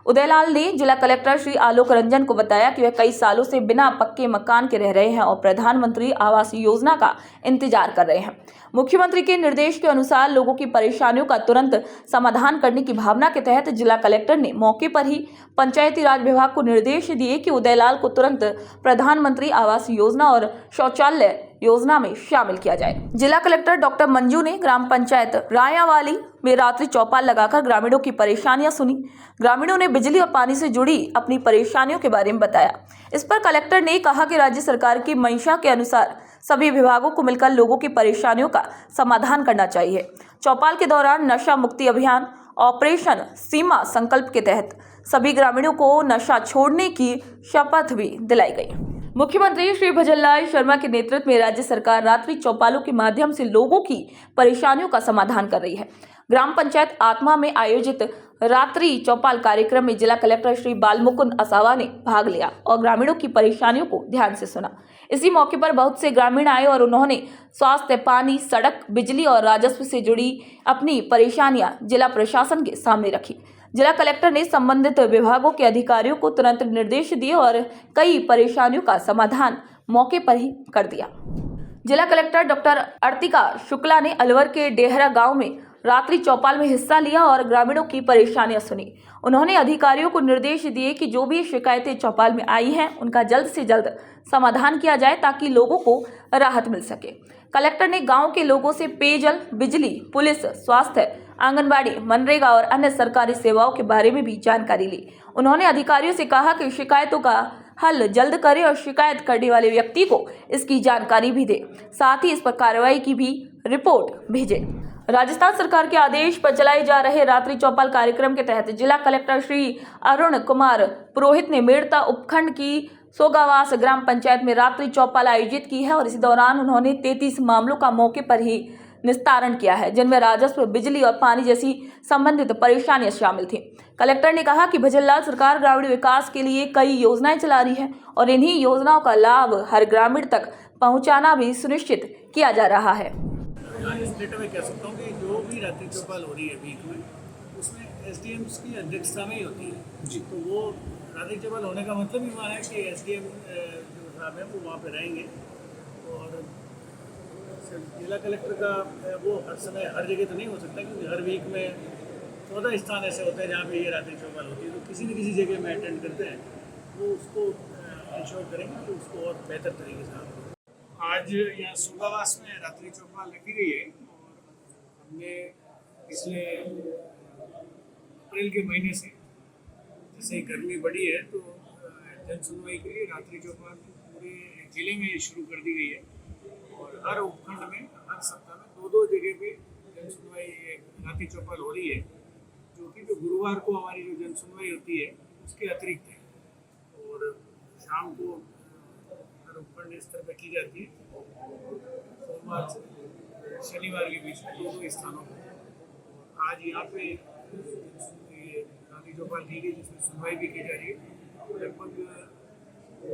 उदयलाल ने जिला कलेक्टर श्री आलोक रंजन को बताया कि वह कई सालों से बिना पक्के मकान के रह रहे हैं और प्रधानमंत्री आवास योजना का इंतजार कर रहे हैं। मुख्यमंत्री के निर्देश के अनुसार लोगों की परेशानियों का तुरंत समाधान करने की भावना के तहत जिला कलेक्टर ने मौके पर ही पंचायती राज विभाग को निर्देश दिए कि उदयलाल को तुरंत प्रधानमंत्री आवास योजना और शौचालय योजना में शामिल किया जाए। जिला कलेक्टर डॉक्टर मंजू ने ग्राम पंचायत रायावाली में रात्रि चौपाल लगाकर ग्रामीणों की परेशानियां सुनी। ग्रामीणों ने बिजली और पानी से जुड़ी अपनी परेशानियों के बारे में बताया। इस पर कलेक्टर ने कहा कि राज्य सरकार की मंशा के अनुसार सभी विभागों को मिलकर लोगों की परेशानियों का समाधान करना चाहिए। चौपाल के दौरान नशा मुक्ति अभियान ऑपरेशन सीमा संकल्प के तहत सभी ग्रामीणों को नशा छोड़ने की शपथ भी दिलाई गई। मुख्यमंत्री श्री भजनलाल शर्मा के नेतृत्व में राज्य सरकार रात्रि चौपालों के माध्यम से लोगों की परेशानियों का समाधान कर रही है। ग्राम पंचायत आत्मा में आयोजित रात्रि चौपाल कार्यक्रम में जिला कलेक्टर श्री बालमुकुंद असावा ने भाग लिया और ग्रामीणों की परेशानियों को ध्यान से सुना। इसी मौके पर बहुत से ग्रामीण आए और उन्होंने स्वास्थ्य, पानी, सड़क, बिजली और राजस्व से जुड़ी अपनी परेशानियां जिला प्रशासन के सामने रखी। जिला कलेक्टर ने संबंधित विभागों के अधिकारियों को तुरंत निर्देश दिए और कई परेशानियों का समाधान मौके पर ही कर दिया। जिला कलेक्टर डॉक्टर अर्तिका शुक्ला ने अलवर के डेहरा गांव में रात्रि चौपाल में हिस्सा लिया और ग्रामीणों की परेशानियां सुनी। उन्होंने अधिकारियों को निर्देश दिए कि जो भी शिकायतें चौपाल में आई हैं उनका जल्द से जल्द समाधान किया जाए ताकि लोगों को राहत मिल सके। कलेक्टर ने गांव के लोगों से पेयजल, बिजली, पुलिस, स्वास्थ्य, आंगनबाड़ी, मनरेगा और अन्य सरकारी सेवाओं के बारे में भी जानकारी ली। उन्होंने अधिकारियों से कहा कि शिकायतों का हल जल्द करें और शिकायत करने वाले व्यक्ति को इसकी जानकारी भी दे, साथ ही इस पर कार्रवाई की भी रिपोर्ट भेजे। राजस्थान सरकार के आदेश पर चलाए जा रहे रात्रि चौपाल कार्यक्रम के तहत जिला कलेक्टर श्री अरुण कुमार पुरोहित ने मेड़ता उपखंड की सोगावास ग्राम पंचायत में रात्रि चौपाल आयोजित की है और इसी दौरान उन्होंने 33 मामलों का मौके पर ही निस्तारण किया है, जिनमें राजस्व, बिजली और पानी जैसी संबंधित परेशानियां शामिल थी। कलेक्टर ने कहा कि भजनलाल सरकार ग्रामीण विकास के लिए कई योजनाएं चला रही है और इन्हीं योजनाओं का लाभ हर ग्रामीण तक पहुंचाना भी सुनिश्चित किया जा रहा है। इस डेटा में कह सकता हूँ कि जो भी रात्रि चौपाल हो रही है वीक में, उसमें SDMs की अध्यक्षता में ही होती है जी। तो वो रात्रि चौपाल होने का मतलब ही वहाँ है कि SDM जो साहब है वो वहाँ पे रहेंगे और जिला कलेक्टर का वो हर समय हर जगह तो नहीं हो सकता, क्योंकि हर वीक में 14 स्थान ऐसे होते हैं जहाँ पे ये रात्रि चौपाल होती है। तो किसी न किसी जगह में अटेंड करते हैं, वो उसको इंश्योर करेंगे कि उसको और बेहतर तरीके से आज यहाँ सूगावास में रात्रि चौपाल रखी गई है और हमने पिछले अप्रैल के महीने से जैसे गर्मी बढ़ी है तो जन सुनवाई के लिए रात्रि चौपाल पूरे जिले में शुरू कर दी गई है और हर उपखंड में हर सप्ताह में दो जगह पे जन सुनवाई रात्रि चौपाल हो रही है, जो गुरुवार को हमारी जो जन सुनवाई होती है उसके अतिरिक्त है और शाम को हर उपखंड स्तर पर की जाती है। सोमवार से शनिवार के बीच में दो स्थानों पर आज यहाँ पे रात्रि चौपाल की गई जिसमें सुनवाई भी की जा रही है। लगभग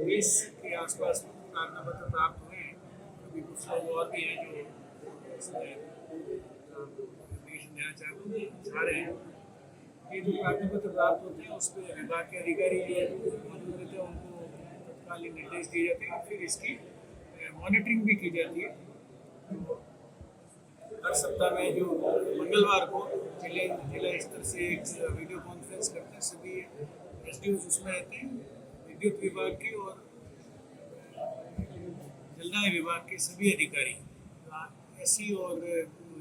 20 के आसपास प्रार्थना पत्र प्राप्त हुए हैं। अभी कुछ लोग और भी हैं जो इसमें देना चाह रहे हैं। ये जो प्रार्थना पत्र प्राप्त होते हैं उस पर विभाग के अधिकारी जो मौजूद रहते हैं उनको तत्कालीन निर्देश दिए जाते हैं, फिर इसकी मॉनिटरिंग भी की जाती है। तो हर सप्ताह में जो मंगलवार को जिला स्तर से एक वीडियो कॉन्फ्रेंस करते हैं, सभी एसडीओ उसमें रहते हैं, विद्युत विभाग के और जलदाय विभाग के सभी अधिकारी, एससी और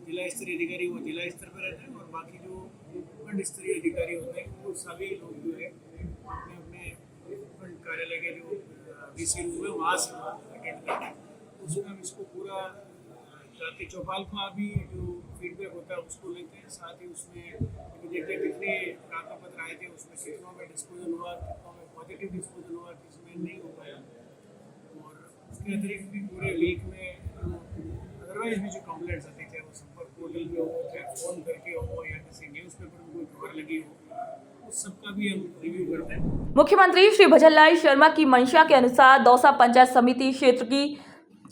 जिला स्तरीय अधिकारी वो जिला स्तर पर रहते हैं और बाकी जो उपखंड स्तरीय अधिकारी होते हैं वो सभी लोग जो है अपने अपने उपखंड कार्यालय के जो वीसी रूम है वहाँ से अटेंड करते हैं। उसमें हम इसको पूरा रात्रि चौपाल का भी जो फीडबैक होता है उसको लेते हैं, साथ ही उसमें देखते हैं कितने प्रार्थना पत्र आए थे, उसमें कितनों में डिस्पोजल हुआ, कितनों में पॉजिटिव डिस्पोजल हुआ, किसमें नहीं हो पाया। और उसके अतिरिक्त भी पूरे वीक में अदरवाइज भी जो कंप्लेंट्स आती है, चाहे वो संपर्क पोर्टल पे हो, चाहे फ़ोन करके हो या किसी न्यूज़पेपर में कोई खबर लगी हो, उस सबका भी हम रिव्यू करते हैं। मुख्यमंत्री श्री भजनलाल शर्मा की मंशा के अनुसार दौसा पंचायत समिति क्षेत्र की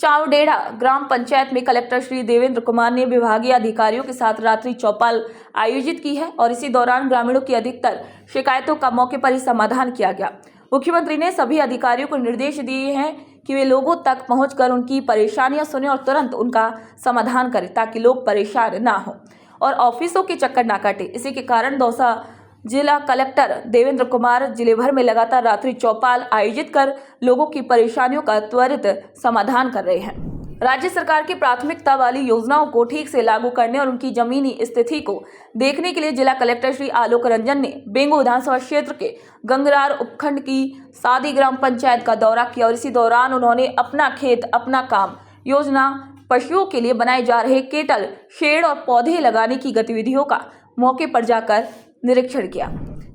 चावडेढ़ा ग्राम पंचायत में कलेक्टर श्री देवेंद्र कुमार ने विभागीय अधिकारियों के साथ रात्रि चौपाल आयोजित की है और इसी दौरान ग्रामीणों की अधिकतर शिकायतों का मौके पर ही समाधान किया गया। मुख्यमंत्री ने सभी अधिकारियों को निर्देश दिए हैं कि वे लोगों तक पहुंचकर उनकी परेशानियां सुने और तुरंत उनका समाधान करें ताकि लोग परेशान ना हो और ऑफिसों के चक्कर ना काटे। इसी के कारण दौसा जिला कलेक्टर देवेंद्र कुमार जिले भर में लगातार रात्रि चौपाल आयोजित कर लोगों की परेशानियों का त्वरित समाधान कर रहे हैं। राज्य सरकार की प्राथमिकता वाली योजनाओं को ठीक से लागू करने और उनकी जमीनी स्थिति को देखने के लिए जिला कलेक्टर श्री आलोक रंजन ने बेंगो विधानसभा क्षेत्र के गंगरार उपखंड की सादी ग्राम पंचायत का दौरा किया और इसी दौरान उन्होंने अपना खेत अपना काम योजना, पशुओं के लिए बनाए जा रहे केटल, शेड और पौधे लगाने की गतिविधियों का मौके पर जाकर निरीक्षण किया।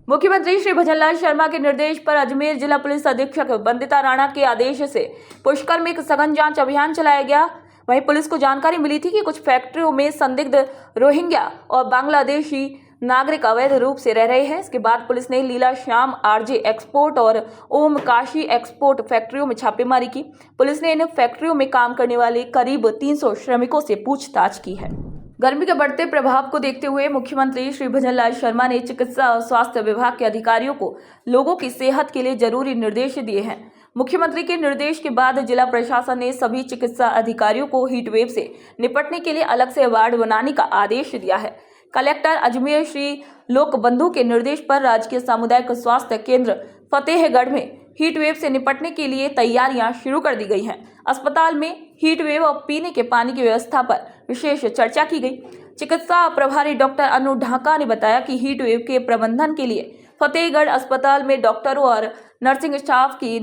मुख्यमंत्री श्री भजनलाल शर्मा के निर्देश पर अजमेर जिला पुलिस अधीक्षक बंदिता राणा के आदेश से पुष्कर में एक सघन जांच अभियान चलाया गया। वहीं पुलिस को जानकारी मिली थी कि कुछ फैक्ट्रियों में संदिग्ध रोहिंग्या और बांग्लादेशी नागरिक अवैध रूप से रह रहे हैं। इसके बाद पुलिस ने लीला श्याम आरजे एक्सपोर्ट और ओम काशी एक्सपोर्ट फैक्ट्रियों में छापेमारी की। पुलिस ने इन फैक्ट्रियों में काम करने वाले करीब 300 श्रमिकों से पूछताछ की है। गर्मी के बढ़ते प्रभाव को देखते हुए मुख्यमंत्री श्री भजनलाल शर्मा ने चिकित्सा और स्वास्थ्य विभाग के अधिकारियों को लोगों की सेहत के लिए जरूरी निर्देश दिए हैं। मुख्यमंत्री के निर्देश के बाद जिला प्रशासन ने सभी चिकित्सा अधिकारियों को हीट वेव से निपटने के लिए अलग से वार्ड बनाने का आदेश दिया है। कलेक्टर अजमेर श्री लोकबंधु के निर्देश पर राजकीय सामुदायिक स्वास्थ्य केंद्र फतेहगढ़ में हीट वेव से निपटने के लिए तैयारियां शुरू कर दी गई हैं। अस्पताल में हीट वेव और पीने के पानी की व्यवस्था पर विशेष चर्चा की गई। चिकित्सा प्रभारी डॉक्टर अनु ढाका ने बताया कि हीट वेव के प्रबंधन के लिए फतेहगढ़ अस्पताल में डॉक्टरों और नर्सिंग स्टाफ की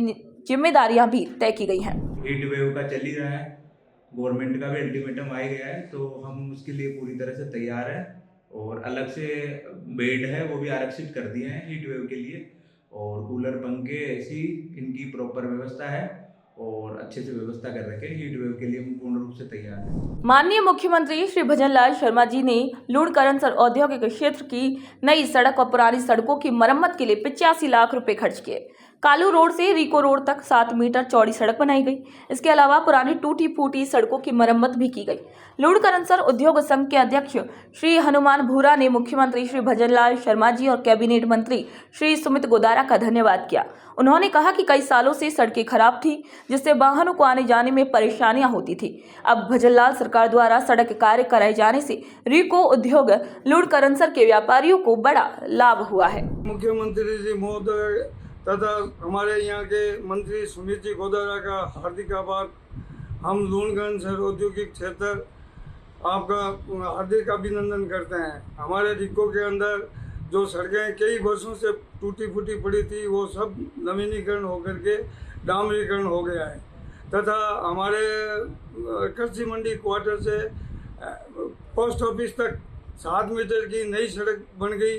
जिम्मेदारियां भी तय की गई हैं। हीट वेव का चल ही रहा है, गवर्नमेंट का भी अल्टीमेटम आ गया है, तो हम उसके लिए पूरी तरह से तैयार हैं और अलग से बेड है वो भी आरक्षित कर दिए हैं हीट वेव के लिए और कूलर, पंखे, एसी इनकी प्रॉपर व्यवस्था है और अच्छे से व्यवस्था कर रखे। हीट वेव के लिए हम पूर्ण रूप से तैयार हैं। माननीय मुख्यमंत्री श्री भजनलाल शर्मा जी ने लूणकरणसर औद्योगिक क्षेत्र की नई सड़क और पुरानी सड़कों की मरम्मत के लिए 85 लाख रुपए खर्च किए। कालू रोड से रिको रोड तक 7 मीटर चौड़ी सड़क बनाई गई। इसके अलावा पुरानी टूटी फूटी सड़कों की मरम्मत भी की गई। लूणकरणसर उद्योग संघ के अध्यक्ष श्री हनुमान भूरा ने मुख्यमंत्री श्री भजनलाल शर्मा जी और कैबिनेट मंत्री श्री सुमित गोदारा का धन्यवाद किया। उन्होंने कहा कि कई सालों से सड़कें खराब थी, जिससे वाहनों को आने जाने में परेशानियां होती थी। अब भजनलाल सरकार द्वारा सड़क कार्य कराए जाने से रिको उद्योग लूणकरणसर के व्यापारियों को बड़ा लाभ हुआ है। मुख्यमंत्री जी महोदय तथा हमारे यहाँ के मंत्री सुमित जी गोदारा का हार्दिक आभार हम लूणगंज शहर औद्योगिक क्षेत्र आपका हार्दिक अभिनंदन करते हैं। हमारे डिक्को के अंदर जो सड़कें कई वर्षों से टूटी फूटी पड़ी थी वो सब नवीनीकरण होकर के डामरीकरण हो गया है तथा हमारे कृषि मंडी क्वार्टर से पोस्ट ऑफिस तक 7 मीटर की नई सड़क बन गई।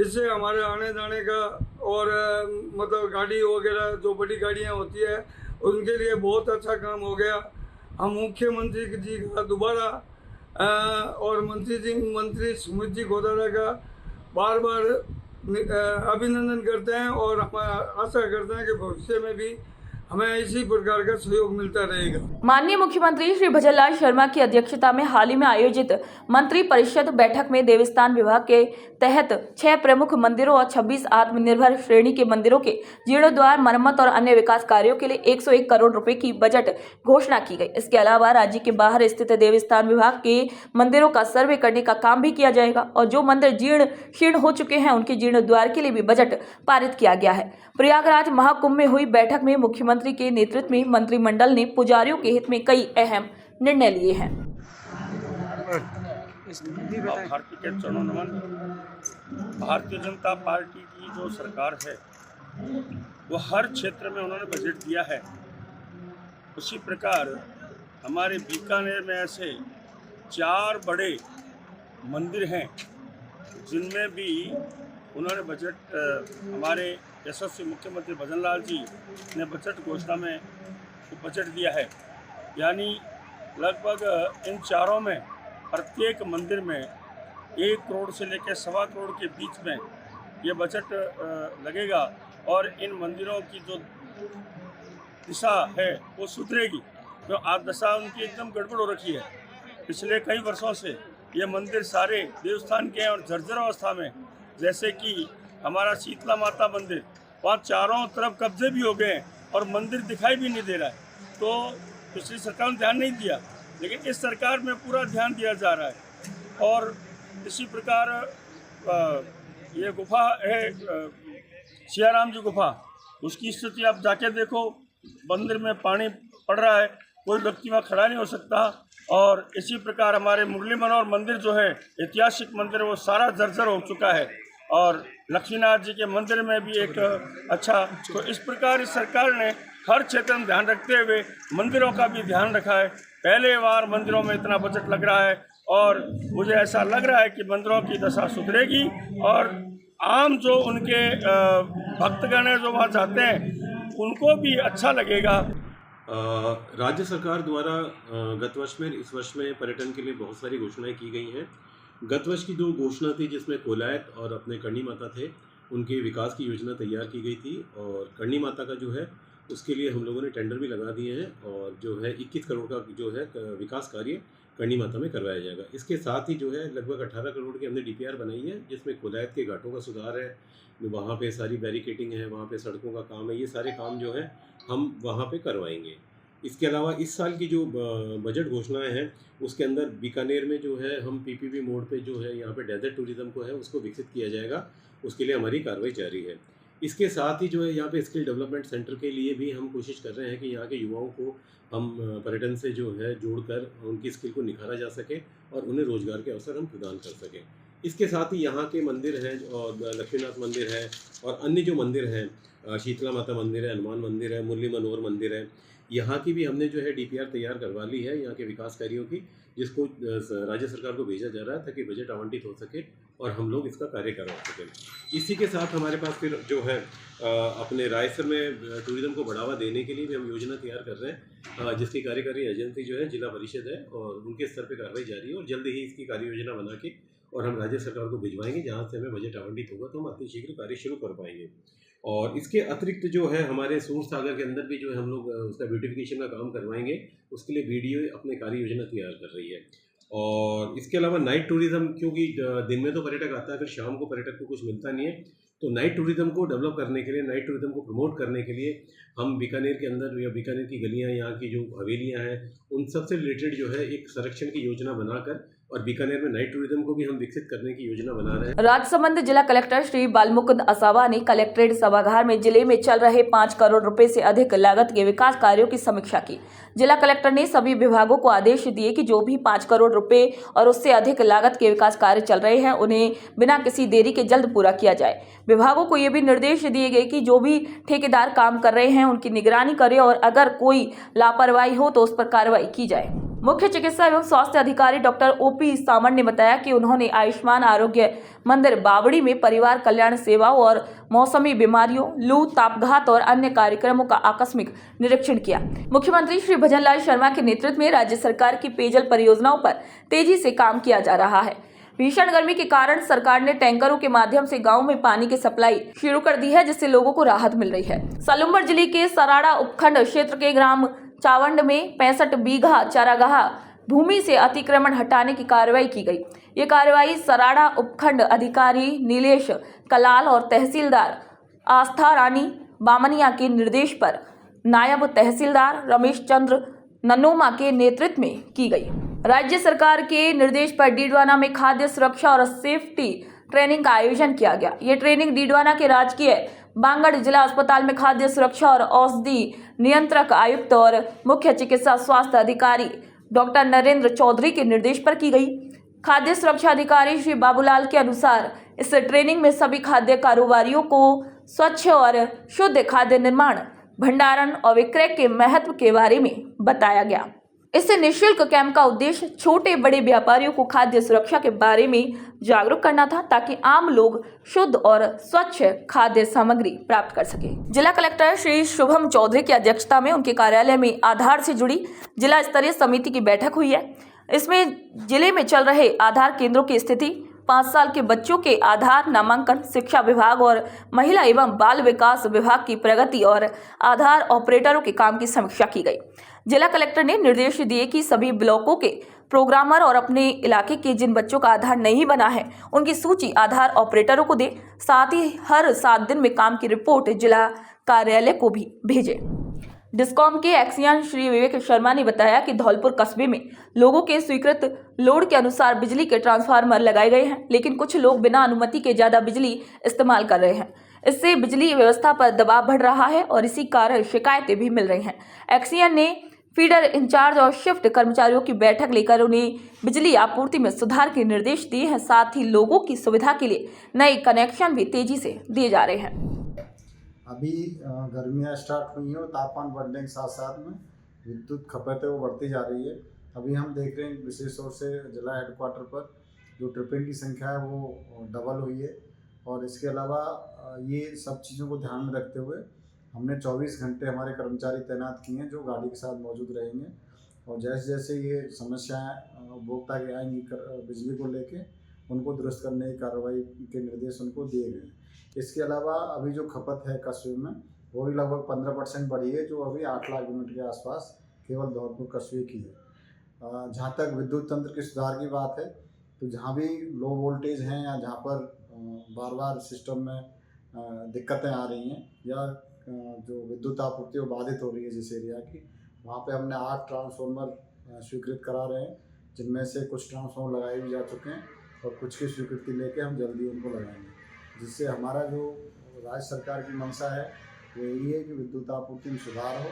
इससे हमारे आने जाने का और मतलब गाड़ी वगैरह जो बड़ी गाड़ियाँ होती है उनके लिए बहुत अच्छा काम हो गया। हम मुख्यमंत्री जी का दोबारा और मंत्री सुमित जी गोदारा का बार बार अभिनंदन करते हैं और हम आशा करते हैं कि भविष्य में भी हमें इसी प्रकार का सहयोग मिलता रहेगा। माननीय मुख्यमंत्री श्री भजनलाल शर्मा की अध्यक्षता में हाल ही में आयोजित मंत्री परिषद बैठक में देवस्थान विभाग के तहत 6 प्रमुख मंदिरों और 26 आत्मनिर्भर श्रेणी के मंदिरों के जीर्णोद्धार, मरम्मत और अन्य विकास कार्यों के लिए 101 करोड़ रुपए की बजट घोषणा की गई। इसके अलावा राज्य के बाहर स्थित देवस्थान विभाग के मंदिरों का सर्वे करने का काम भी किया जाएगा और जो मंदिर जीर्ण शीर्ण हो चुके हैं उनके जीर्णोद्धार के लिए भी बजट पारित किया गया है। प्रयागराज महाकुंभ में हुई बैठक में मुख्यमंत्री के नेतृत्व में मंत्रिमंडल ने पुजारियों के हित में कई अहम निर्णय लिए हैं। भारतीय के चरणों नमन। भारतीय जनता पार्टी की जो सरकार है वो हर क्षेत्र में उन्होंने बजट दिया है। उसी प्रकार हमारे बीकानेर में ऐसे 4 बड़े मंदिर हैं जिनमें भी उन्होंने बजट हमारे यशस्वी मुख्यमंत्री भजनलाल जी ने बजट घोषणा में बजट दिया है। यानी लगभग इन चारों में प्रत्येक मंदिर में 1 करोड़ से लेकर 1.25 करोड़ के बीच में ये बजट लगेगा और इन मंदिरों की जो दिशा है वो सुधरेगी। तो आज दशा उनकी एकदम गड़बड़ हो रखी है। पिछले कई वर्षों से ये मंदिर सारे देवस्थान के हैं और जर्जर अवस्था में। जैसे कि हमारा शीतला माता मंदिर, वहाँ चारों तरफ कब्जे भी हो गए और मंदिर दिखाई भी नहीं दे रहा है। तो पिछली सरकार ने ध्यान नहीं दिया, लेकिन इस सरकार में पूरा ध्यान दिया जा रहा है। और इसी प्रकार ये गुफा है सियाराम जी गुफा, उसकी स्थिति आप जाके देखो, मंदिर में पानी पड़ रहा है, कोई व्यक्ति वहाँ खड़ा नहीं हो सकता। और इसी प्रकार हमारे मुरली मनोहर मंदिर जो है ऐतिहासिक मंदिर, वो सारा जर्जर हो चुका है। और लक्ष्मीनाथ जी के मंदिर में भी एक अच्छा, तो इस प्रकार इस सरकार ने हर क्षेत्र में ध्यान रखते हुए मंदिरों का भी ध्यान रखा है। पहले बार मंदिरों में इतना बजट लग रहा है और मुझे ऐसा लग रहा है कि मंदिरों की दशा सुधरेगी और आम जो उनके भक्तगण हैं जो वहाँ जाते हैं उनको भी अच्छा लगेगा। राज्य सरकार द्वारा गत वर्ष में इस वर्ष में पर्यटन के लिए बहुत सारी घोषणाएं की गई हैं। गत वर्ष की जो घोषणा थी जिसमें कोलायत और अपने करणी माता थे, उनके विकास की योजना तैयार की गई थी और करणी माता का जो है उसके लिए हम लोगों ने टेंडर भी लगा दिए हैं और जो है 21 करोड़ का जो है विकास कार्य करणी माता में करवाया जाएगा। इसके साथ ही जो है लगभग 18 करोड़ की हमने DPR बनाई है, जिसमें कोलायत के घाटों का सुधार है, वहाँ पे सारी बैरिकेटिंग है, वहाँ पे सड़कों का काम है, ये सारे काम जो है हम वहाँ पे करवाएंगे। इसके अलावा इस साल की जो बजट घोषणाएं हैं उसके अंदर बीकानेर में जो है हम PPP मोड पे जो है यहाँ पे डेजर्ट टूरिज्म को है उसको विकसित किया जाएगा, उसके लिए हमारी कार्रवाई जारी है। इसके साथ ही जो है यहाँ पे स्किल डेवलपमेंट सेंटर के लिए भी हम कोशिश कर रहे हैं कि यहाँ के युवाओं को हम पर्यटन से जो है जोड़कर उनकी स्किल को निखारा जा सके और उन्हें रोजगार के अवसर हम प्रदान कर सकें। इसके साथ ही यहाँ के मंदिर हैं और लक्ष्मीनाथ मंदिर है और अन्य जो मंदिर हैं, शीतला माता मंदिर है, हनुमान मंदिर है, मुरली मनोहर मंदिर है, यहाँ की भी हमने जो है DPR तैयार करवा ली है यहाँ के विकास कार्यों की, जिसको राज्य सरकार को भेजा जा रहा है ताकि बजट आवंटित हो सके और हम लोग इसका कार्य करवा सकें। इसी के साथ हमारे पास फिर जो है अपने रायसर में टूरिज्म को बढ़ावा देने के लिए भी हम योजना तैयार कर रहे हैं, जिसकी कार्यकारी एजेंसी जो है जिला परिषद है और उनके स्तर पर कार्रवाई जारी है और जल्द ही इसकी कार्य योजना बना के और हम राज्य सरकार को भिजवाएंगे, जहाँ से हमें बजट आवंटित होगा तो हम अति शीघ्र कार्य शुरू कर पाएंगे। और इसके अतिरिक्त जो है हमारे सूर सागर के अंदर भी जो है हम लोग उसका ब्यूटिफिकेशन का काम करवाएंगे, उसके लिए BDO अपने कार्य योजना तैयार कर रही है। और इसके अलावा नाइट टूरिज्म, क्योंकि दिन में तो पर्यटक आता है, फिर शाम को पर्यटक को कुछ मिलता नहीं है, तो नाइट टूरिज्म को डेवलप करने के लिए, नाइट टूरिज्म को प्रमोट करने के लिए हम बीकानेर के अंदर या बीकानेर की गलियां, यहाँ की जो हवेलियां हैं, उन सब से रिलेटेड जो है एक संरक्षण की योजना बनाकर और बीकानेर में नाइट टूरिज्म को भी हम विकसित करने की योजना बना रहे हैं। राजसमंद जिला कलेक्टर श्री बालमुकुंद असावा ने कलेक्ट्रेट सभागार में जिले में चल रहे 5 करोड़ रुपए से अधिक लागत के विकास कार्यों की समीक्षा की। जिला कलेक्टर ने सभी विभागों को आदेश दिए कि जो भी 5 करोड़ रुपए और उससे अधिक लागत के विकास कार्य चल रहे हैं उन्हें बिना किसी देरी के जल्द पूरा किया जाए। विभागों को ये भी निर्देश दिए गए कि जो भी ठेकेदार काम कर रहे हैं उनकी निगरानी करें और अगर कोई लापरवाही हो तो उस पर कार्रवाई की जाए। मुख्य चिकित्सा एवं स्वास्थ्य अधिकारी डॉक्टर ओपी सामंत ने बताया कि उन्होंने आयुष्मान आरोग्य मंदिर बावड़ी में परिवार कल्याण सेवाओं और मौसमी बीमारियों, लू, तापघात और अन्य कार्यक्रमों का आकस्मिक निरीक्षण किया। मुख्यमंत्री श्री भजनलाल शर्मा के नेतृत्व में राज्य सरकार की पेयजल परियोजनाओं पर तेजी से काम किया जा रहा है। भीषण गर्मी के कारण सरकार ने टैंकरों के माध्यम से गांव में पानी की सप्लाई शुरू कर दी है, जिससे लोगों को राहत मिल रही है। सलुम्बर जिले के सराड़ा उपखंड क्षेत्र के ग्राम चावंड में 65 बीघा चारागाह भूमि से अतिक्रमण हटाने की कार्रवाई की गई। ये कार्रवाई सराड़ा उपखंड अधिकारी नीलेश कलाल और तहसीलदार आस्था रानी बामनिया के निर्देश पर नायब तहसीलदार रमेश चंद्र ननोमा के नेतृत्व में की गई। राज्य सरकार के निर्देश पर डीडवाना में खाद्य सुरक्षा और सेफ्टी ट्रेनिंग का आयोजन किया गया। ये ट्रेनिंग डीडवाना के राजकीय बांगड़ जिला अस्पताल में खाद्य सुरक्षा और औषधि नियंत्रक आयुक्त और मुख्य चिकित्सा स्वास्थ्य अधिकारी डॉक्टर नरेंद्र चौधरी के निर्देश पर की गई। खाद्य सुरक्षा अधिकारी श्री बाबूलाल के अनुसार इस ट्रेनिंग में सभी खाद्य कारोबारियों को स्वच्छ और शुद्ध खाद्य निर्माण, भंडारण और विक्रय के महत्व के बारे में बताया गया। इस निःशुल्क कैंप का उद्देश्य छोटे बड़े व्यापारियों को खाद्य सुरक्षा के बारे में जागरूक करना था, ताकि आम लोग शुद्ध और स्वच्छ खाद्य सामग्री प्राप्त कर सके। जिला कलेक्टर श्री शुभम चौधरी की अध्यक्षता में उनके कार्यालय में आधार से जुड़ी जिला स्तरीय समिति की बैठक हुई है। इसमें जिले में चल रहे आधार केंद्रों की स्थिति, 5 साल के बच्चों के आधार नामांकन, शिक्षा विभाग और महिला एवं बाल विकास विभाग की प्रगति और आधार ऑपरेटरों के काम की समीक्षा की गई। जिला कलेक्टर ने निर्देश दिए कि सभी ब्लॉकों के प्रोग्रामर और अपने इलाके के जिन बच्चों का आधार नहीं बना है उनकी सूची आधार ऑपरेटरों को दे। साथ ही हर 7 दिन में काम की रिपोर्ट जिला कार्यालय को भी भेजे। डिस्कॉम के एक्सियन श्री विवेक शर्मा ने बताया कि धौलपुर कस्बे में लोगों के स्वीकृत लोड के अनुसार बिजली के ट्रांसफार्मर लगाए गए हैं, लेकिन कुछ लोग बिना अनुमति के ज्यादा बिजली इस्तेमाल कर रहे हैं। इससे बिजली व्यवस्था पर दबाव बढ़ रहा है और इसी कारण शिकायतें भी मिल रही हैं। एक्सियन ने फीडर इंचार्ज और शिफ्ट कर्मचारियों की बैठक लेकर उन्हें बिजली आपूर्ति में सुधार के निर्देश दिए हैं। साथ ही लोगों की सुविधा के लिए नए कनेक्शन भी तेजी से दिए जा रहे हैं। अभी गर्मियाँ स्टार्ट हुई हैं और तापमान बढ़ने के साथ साथ में विद्युत खपत है वो बढ़ती जा रही है। अभी हम देख रहे हैं विशेष तौर से जिला हेडक्वार्टर पर जो ट्रिपिंग की संख्या है वो डबल हुई है। और इसके अलावा ये सब चीज़ों को ध्यान में रखते हुए हमने 24 घंटे हमारे कर्मचारी तैनात किए हैं जो गाड़ी के साथ मौजूद रहेंगे। और जैसे जैसे ये समस्याएं उपभोक्ता की आएंगी बिजली को लेके, उनको दुरुस्त करने की कार्रवाई के निर्देश उनको दिए गए। इसके अलावा अभी जो खपत है कस्बे में वो भी लगभग 15% बढ़ी है, जो अभी 8 लाख यूनिट के आसपास केवल धौलपुर कस्बे की है। जहाँ तक विद्युत तंत्र के सुधार की बात है, तो जहाँ भी लो वोल्टेज हैं या जहाँ पर बार बार सिस्टम में दिक्कतें आ रही हैं या जो विद्युत आपूर्ति वो बाधित हो रही है जिस एरिया की, वहाँ पे हमने 8 ट्रांसफार्मर स्वीकृत करा रहे हैं, जिनमें से कुछ ट्रांसफार्मर लगाए भी जा चुके हैं और कुछ की स्वीकृति लेके हम जल्दी उनको लगाएंगे। जिससे हमारा जो राज्य सरकार की मंशा है वो यही है कि विद्युत आपूर्ति में सुधार हो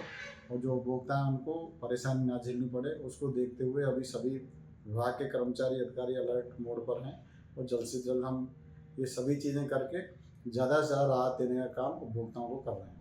और जो उपभोक्ता हैं उनको परेशानी ना झेलनी पड़े। उसको देखते हुए अभी सभी विभाग के कर्मचारी अधिकारी अलर्ट मोड पर हैं और जल्द से जल्द हम ये सभी चीज़ें करके ज़्यादा से ज़्यादा राहत देने का काम उपभोक्ताओं को कर रहे हैं।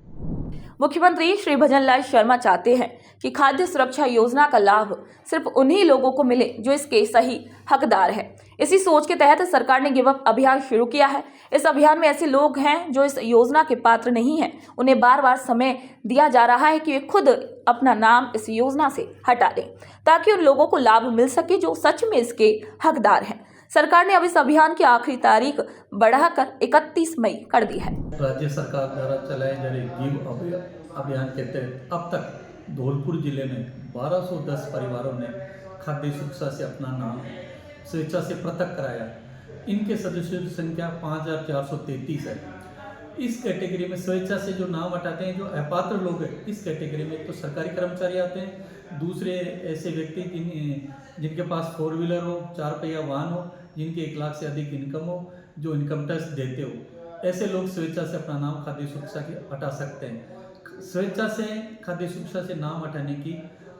मुख्यमंत्री श्री भजनलाल शर्मा चाहते हैं कि खाद्य सुरक्षा योजना का लाभ सिर्फ उन्हीं लोगों को मिले जो इसके सही हकदार हैं। इसी सोच के तहत सरकार ने गिव अप अभियान शुरू किया है। इस अभियान में ऐसे लोग हैं जो इस योजना के पात्र नहीं हैं, उन्हें बार बार समय दिया जा रहा है कि वे खुद अपना नाम इस योजना से हटा दें, ताकि उन लोगों को लाभ मिल सके जो सच में इसके हकदार हैं। सरकार ने अब इस अभियान की आखिरी तारीख बढ़ाकर 31 मई कर दी है। राज्य सरकार द्वारा चलाए जा रहे गिव अभियान के तहत अब तक धौलपुर जिले में 1210 परिवारों ने खाद्य सुरक्षा से अपना नाम स्वेच्छा से पृथक कराया। इनके सदस्यों की संख्या 5433 है। इस कैटेगरी में स्वेच्छा से जो नाम हटाते हैं, जो अपात्र लोग हैं, इस कैटेगरी में तो सरकारी कर्मचारी आते हैं, दूसरे ऐसे व्यक्ति जिनके पास 4 व्हीलर हो, 4 पहिया वाहन हो, जिनकी 1 लाख से अधिक इनकम हो, जो इनकम टैक्स देते हो, ऐसे लोग स्वेच्छा से अपना नाम खाद्य सुरक्षा के हटा सकते हैं। स्वेच्छा से खाद्य सुरक्षा से नाम हटाने की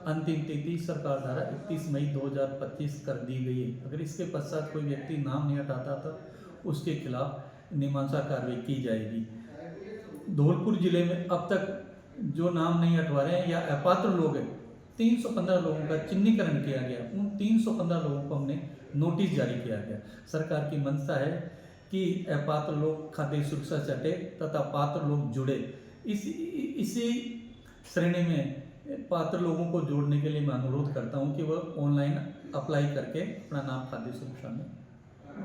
अंतिम तिथि सरकार द्वारा 31 मई 2025 कर दी गई है। अगर इसके पश्चात कोई व्यक्ति नाम नहीं हटाता तो उसके खिलाफ मीमांसा कार्रवाई की जाएगी। धौलपुर जिले में अब तक जो नाम नहीं हटवा रहे हैं या अपात्र लोग हैं, 315 लोगों का चिन्हीकरण किया गया। उन 315 लोगों को हमने नोटिस जारी किया गया। सरकार की मंशा है कि अपात्र लोग खाद्य सुरक्षा से हटे तथा पात्र लोग जुड़े। इसी श्रेणी में पात्र लोगों को जोड़ने के लिए मैं अनुरोध करता हूं कि वह ऑनलाइन अप्लाई करके अपना नाम खाद्य सुरक्षा में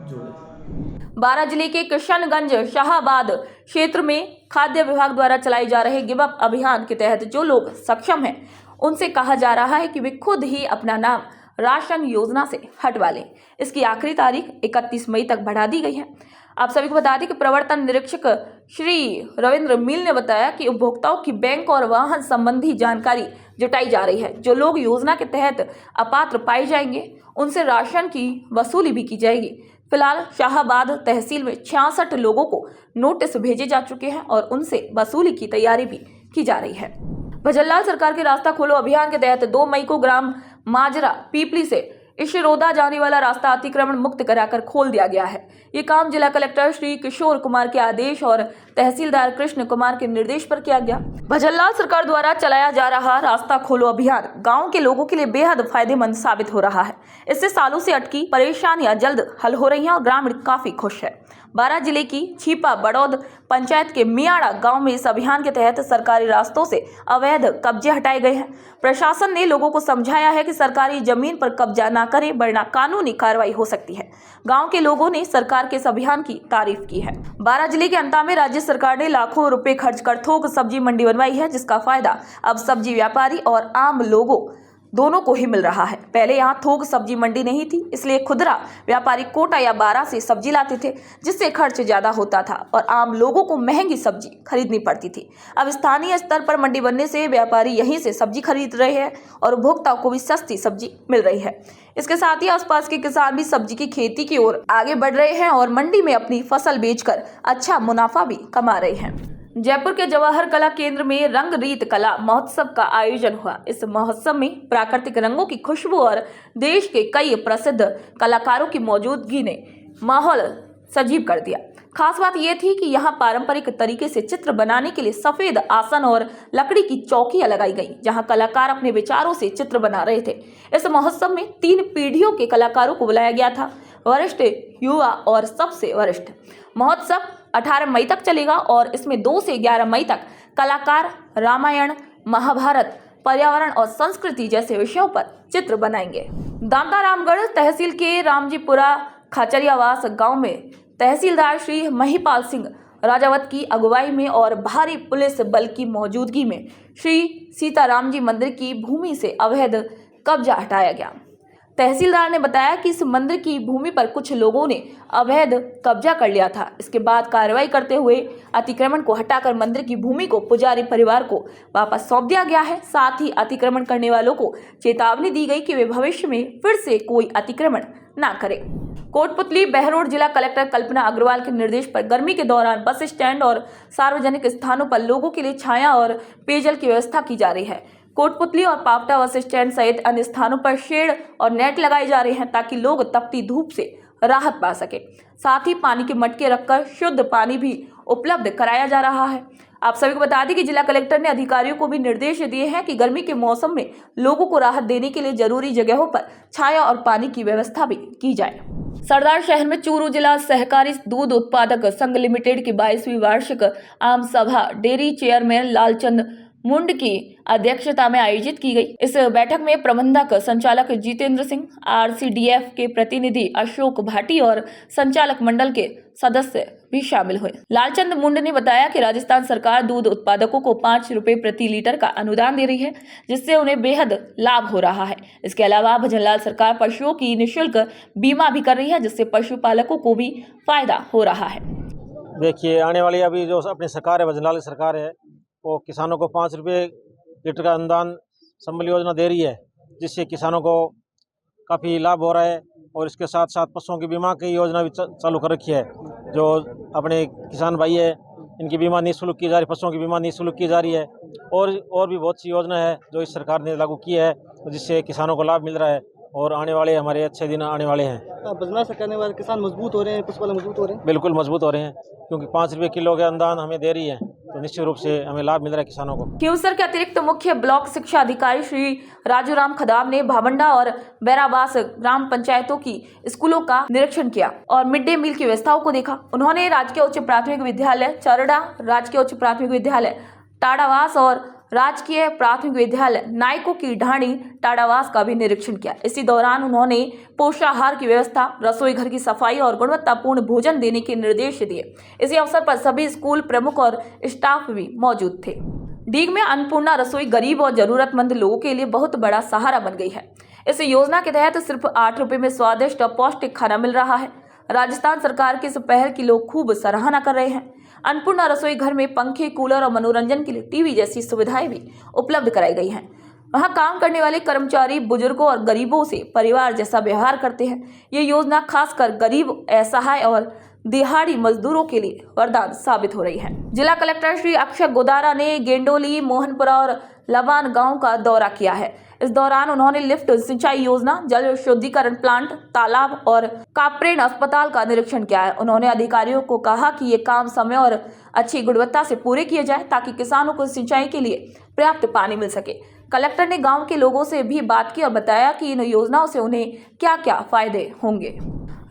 जोड़े। बारां जिले के किशनगंज शाहाबाद क्षेत्र में खाद्य विभाग द्वारा चलाए जा रहे गिव अप अभियान के तहत जो लोग सक्षम हैं उनसे कहा जा रहा है कि वे खुद ही अपना नाम राशन योजना से हटवा लें। इसकी आखिरी तारीख 31 मई तक बढ़ा दी गई है। आप सभी को बता दें कि प्रवर्तन निरीक्षक श्री रविंद्र मील ने बताया कि उपभोक्ताओं की बैंक और वाहन संबंधी जानकारी जुटाई जा रही है। जो लोग योजना के तहत अपात्र पाए जाएंगे उनसे राशन की वसूली भी की जाएगी। फिलहाल शाहाबाद तहसील में 66 लोगों को नोटिस भेजे जा चुके हैं और उनसे वसूली की तैयारी भी की जा रही है। भजनलाल सरकार के रास्ता खोलो अभियान के तहत 2 मई को ग्राम माजरा पीपली से इशरोदा जाने वाला रास्ता अतिक्रमण मुक्त कराकर खोल दिया गया है। ये काम जिला कलेक्टर श्री किशोर कुमार के आदेश और तहसीलदार कृष्ण कुमार के निर्देश पर किया गया। भजनलाल सरकार द्वारा चलाया जा रहा रास्ता खोलो अभियान गांव के लोगों के लिए बेहद फायदेमंद साबित हो रहा है। इससे सालों से अटकी परेशानियां जल्द हल हो रही हैं और ग्रामीण काफी खुश है। बारां जिले की छीपा बड़ौद पंचायत के मियाड़ा गांव में इस अभियान के तहत सरकारी रास्तों से अवैध कब्जे हटाए गए हैं। प्रशासन ने लोगों को समझाया है कि सरकारी जमीन पर कब्जा न करें वरना कानूनी कार्रवाई हो सकती है। गांव के लोगों ने सरकार के इस अभियान की तारीफ की है। बारां जिले के अंता में राज्य सरकार ने लाखों रुपए खर्च कर थोक सब्जी मंडी बनवाई है, जिसका फायदा अब सब्जी व्यापारी और आम लोगों दोनों को ही मिल रहा है। पहले यहाँ थोक सब्जी मंडी नहीं थी, इसलिए खुदरा व्यापारी कोटा या बारां से सब्जी लाते थे, जिससे खर्च ज्यादा होता था और आम लोगों को महंगी सब्जी खरीदनी पड़ती थी। अब स्थानीय स्तर पर मंडी बनने से व्यापारी यहीं से सब्जी खरीद रहे हैं और उपभोक्ताओं को भी सस्ती सब्जी मिल रही है। इसके साथ ही आसपास के किसान भी सब्जी की खेती की ओर आगे बढ़ रहे हैं और मंडी में अपनी फसल बेचकर अच्छा मुनाफा भी कमा रहे हैं। जयपुर के जवाहर कला केंद्र में रंग रीत कला महोत्सव का आयोजन हुआ। इस महोत्सव में प्राकृतिक रंगों की खुशबू और देश के कई प्रसिद्ध कलाकारों की मौजूदगी ने माहौल सजीव कर दिया। खास बात यह थी कि यहाँ पारंपरिक तरीके से चित्र बनाने के लिए सफेद आसन और लकड़ी की चौकियां लगाई गई, जहाँ कलाकार अपने विचारों से चित्र बना रहे थे। इस महोत्सव में 3 पीढ़ियों के कलाकारों को बुलाया गया था, वरिष्ठ, युवा और सबसे वरिष्ठ। महोत्सव 18 मई तक चलेगा और इसमें 2 से 11 मई तक कलाकार रामायण, महाभारत, पर्यावरण और संस्कृति जैसे विषयों पर चित्र बनाएंगे। दांता रामगढ़ तहसील के रामजीपुरा खाचरियावास गांव में तहसीलदार श्री महिपाल सिंह राजावत की अगुवाई में और भारी पुलिस बल की मौजूदगी में श्री सीताराम जी मंदिर की भूमि से अवैध कब्जा हटाया गया। तहसीलदार ने बताया कि इस मंदिर की भूमि पर कुछ लोगों ने अवैध कब्जा कर लिया था। इसके बाद कार्रवाई करते हुए अतिक्रमण को हटाकर मंदिर की भूमि को पुजारी परिवार को वापस सौंप दिया गया है। साथ ही अतिक्रमण करने वालों को चेतावनी दी गई कि वे भविष्य में फिर से कोई अतिक्रमण न करें। कोटपुतली बहरोड जिला कलेक्टर कल्पना अग्रवाल के निर्देश पर गर्मी के दौरान बस स्टैंड और सार्वजनिक स्थानों पर लोगों के लिए छाया और पेयजल की व्यवस्था की जा रही है। कोटपुतली और पावटा बस स्टैंड सहित अन्य स्थानों पर शेड और नेट लगाए जा रहे हैं ताकि लोग तपती धूप से राहत पा सके। साथ ही पानी के मटके रखकर शुद्ध पानी भी उपलब्ध कराया जा रहा है। आप सभी को बता दें कि जिला कलेक्टर ने अधिकारियों को भी निर्देश दिए हैं कि गर्मी के मौसम में लोगों को राहत देने के लिए जरूरी जगहों पर छाया और पानी की व्यवस्था भी की जाए। सरदार शहर में चूरू जिला सहकारी दूध उत्पादक संघ लिमिटेड की 22वीं वार्षिक आम सभा डेयरी चेयरमैन लालचंद मुंड की अध्यक्षता में आयोजित की गई। इस बैठक में प्रबंधक संचालक जितेंद्र सिंह, RCDF के प्रतिनिधि अशोक भाटी और संचालक मंडल के सदस्य भी शामिल हुए। लालचंद मुंड ने बताया कि राजस्थान सरकार दूध उत्पादकों को 5 रुपए प्रति लीटर का अनुदान दे रही है, जिससे उन्हें बेहद लाभ हो रहा है। इसके अलावा भजनलाल सरकार पशुओं की निःशुल्क बीमा भी कर रही है, जिससे पशुपालकों को भी फायदा हो रहा है। देखिए आने वाली अभी जो अपनी सरकार है, भजनलाल की सरकार है, वो किसानों को 5 रुपये लीटर का अनुदान संबल योजना दे रही है, जिससे किसानों को काफ़ी लाभ हो रहा है। और इसके साथ साथ पशुओं की बीमा की योजना भी चालू कर रखी है। जो अपने किसान भाई है, इनकी बीमा निःशुल्क की जा रही, पशुओं की बीमा निःशुल्क की जा रही है। और भी बहुत सी योजना है जो इस सरकार ने लागू की है, जिससे किसानों को लाभ मिल रहा है और आने वाले हमारे अच्छे दिन आने वाले हैं। बजनाल सरकार ने वाले किसान मजबूत हो रहे हैं, पशुपालक मजबूत हो रहे हैं। बिल्कुल मजबूत हो रहे हैं, क्योंकि 5 रुपये किलो के अनुदान हमें दे रही है, तो निश्चित रूप से हमें लाभ मिल रहा है किसानों को। क्यूसर के अतिरिक्त मुख्य ब्लॉक शिक्षा अधिकारी श्री राजूराम खदाब ने भावंडा और बैराबास ग्राम पंचायतों की स्कूलों का निरीक्षण किया और मिड डे मील की व्यवस्थाओं को देखा। उन्होंने राजकीय उच्च प्राथमिक विद्यालय चरड़ा, राजकीय उच्च प्राथमिक विद्यालय टाड़ावास और राजकीय प्राथमिक विद्यालय नायकों की ढाणी टाड़ावास का भी निरीक्षण किया। इसी दौरान उन्होंने पोषाहार की व्यवस्था, रसोई घर की सफाई और गुणवत्तापूर्ण भोजन देने के निर्देश दिए। इसी अवसर पर सभी स्कूल प्रमुख और स्टाफ भी मौजूद थे। डीग में अन्नपूर्णा रसोई गरीब और जरूरतमंद लोगों के लिए बहुत बड़ा सहारा बन गई है। इस योजना के तहत सिर्फ 8 रुपए में स्वादिष्ट और पौष्टिक खाना मिल रहा है। राजस्थान सरकार की इस पहल की लोग खूब सराहना कर रहे हैं। अन्नपूर्णा रसोई घर में पंखे, कूलर और मनोरंजन के लिए टीवी जैसी सुविधाएं भी उपलब्ध कराई गई हैं। वहां काम करने वाले कर्मचारी बुजुर्गों और गरीबों से परिवार जैसा व्यवहार करते हैं। ये योजना खासकर गरीब, असहाय और दिहाड़ी मजदूरों के लिए वरदान साबित हो रही है। जिला कलेक्टर श्री अक्षय गोदारा ने गेंडोली, मोहनपुरा और लबान गांव का दौरा किया है। इस दौरान उन्होंने लिफ्ट सिंचाई योजना, जल शुद्धिकरण प्लांट, तालाब और काप्रेन अस्पताल का निरीक्षण किया है। उन्होंने अधिकारियों को कहा कि ये काम समय और अच्छी गुणवत्ता से पूरे किए जाए, ताकि किसानों को सिंचाई के लिए पर्याप्त पानी मिल सके। कलेक्टर ने गांव के लोगों से भी बात की और बताया कि इन योजनाओं से उन्हें क्या क्या फायदे होंगे।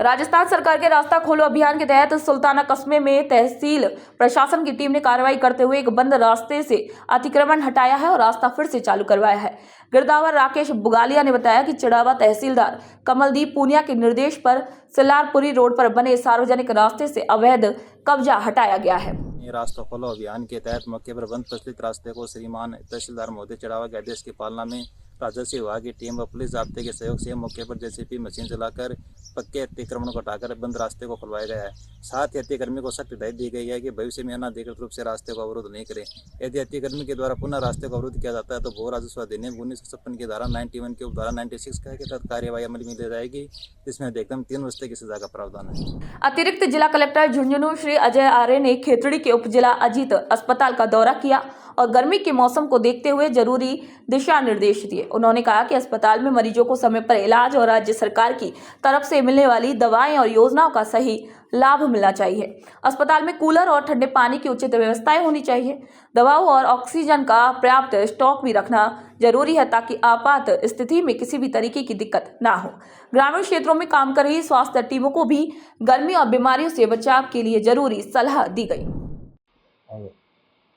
राजस्थान सरकार के रास्ता खोलो अभियान के तहत सुल्ताना कस्बे में तहसील प्रशासन की टीम ने कार्रवाई करते हुए एक बंद रास्ते से अतिक्रमण हटाया है और रास्ता फिर से चालू करवाया है। गिरदावर राकेश बुगालिया ने बताया कि चिड़ावा तहसीलदार कमलदीप पूनिया के निर्देश पर सिलारपुरी रोड पर बने सार्वजनिक रास्ते से अवैध कब्जा हटाया गया है। रास्ता खोलो अभियान के तहत मौके पर बंद प्रचलित रास्ते को श्रीमान तहसीलदार महोदय चिड़ावा के आदेश की पालना में राजस्व विभाग की टीम व पुलिस जाब्ते के सहयोग से मौके पर जेसीबी मशीन चलाकर पक्के अतिक्रमण को हटाकर बंद रास्ते को खुलवाया गया है। साथ ही अतिक्रमी को सख्त हिदायत दी गई है कि भविष्य में अनाधिकृत रूप से रास्ते को अवरोध नहीं करें। यदि अतिक्रमी के द्वारा पुनः रास्ते को अवरोध किया जाता है तो भू राजस्व अधिनियम 1956 की धारा 91 के उपधारा 96 के तहत कार्यवाही अमल में ली जाएगी, जिसमें अधिकतम 3 वर्ष तक की सजा का प्रावधान है। अतिरिक्त जिला कलेक्टर झुंझुनू श्री अजय आर्य ने खेतड़ी के उपजिला अजीत अस्पताल का दौरा किया और गर्मी के मौसम को देखते हुए जरूरी दिशा निर्देश दिए। उन्होंने कहा कि अस्पताल में मरीजों को समय पर इलाज और राज्य सरकार की तरफ से मिलने वाली दवाएं और योजनाओं का सही लाभ मिलना चाहिए। अस्पताल में कूलर और ठंडे पानी की उचित व्यवस्थाएं होनी चाहिए। दवाओं और ऑक्सीजन का पर्याप्त स्टॉक भी रखना जरूरी है, ताकि आपात स्थिति में किसी भी तरीके की दिक्कत ना हो। ग्रामीण क्षेत्रों में काम कर रही स्वास्थ्य टीमों को भी गर्मी और बीमारियों से बचाव के लिए जरूरी सलाह दी गई।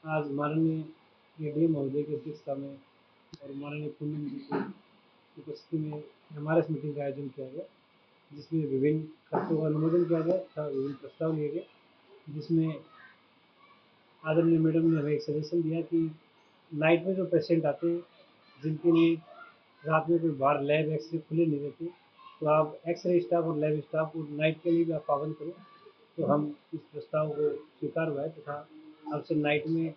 आज माननीय एडीएम महोदय की अध्यक्षता में और माननीय पूनम जी की उपस्थिति में एमआरएस मीटिंग का आयोजन किया गया, जिसमें विभिन्न खर्चों का अनुमोदन किया गया तथा विभिन्न प्रस्ताव लिए गए, जिसमें आदरणीय मैडम ने हमें एक सजेशन दिया कि नाइट में जो पेशेंट आते हैं, जिनके लिए रात में कोई बाहर लैब एक्सरे खुले नहीं रहते, तो आप एक्सरे स्टाफ और लैब स्टाफ को नाइट के लिए भी आप पाबंद करें। तो हम इस प्रस्ताव को स्वीकार हुआ है तथा अब से नाइट में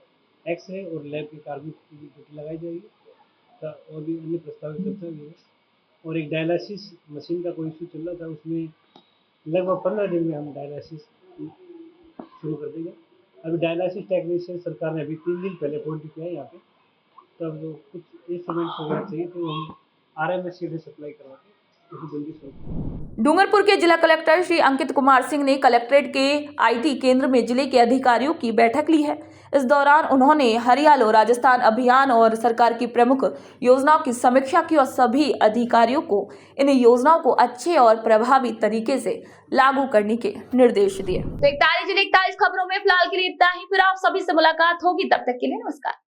एक्सरे और लैब के कार्मिक की ड्यूटी लगाई जाएगी तथा और भी अन्य प्रस्ताव की चर्चा हुई है। और एक डायलिसिस मशीन का कोई इशू चल रहा था, उसमें लगभग 15 दिन में हम डायलिसिस शुरू कर देंगे। अभी डायलिसिस टेक्नीशियन सरकार ने अभी 3 दिन पहले अपॉइंट किया है यहाँ पे, तब जो कुछ इंस्ट्रूमेंट्स वगैरह चाहिए तो हम आरएमएस से सप्लाई करवाते हैं। डूंगरपुर के जिला कलेक्टर श्री अंकित कुमार सिंह ने कलेक्ट्रेट के आईटी केंद्र में जिले के अधिकारियों की बैठक ली है। इस दौरान उन्होंने हरियालो राजस्थान अभियान और सरकार की प्रमुख योजनाओं की समीक्षा की और सभी अधिकारियों को इन योजनाओं को अच्छे और प्रभावी तरीके से लागू करने के निर्देश दिए। तो 41 जिले 41 खबरों में फिलहाल के लिए इतना ही। फिर आप सभी से मुलाकात होगी, तब तक के लिए नमस्कार।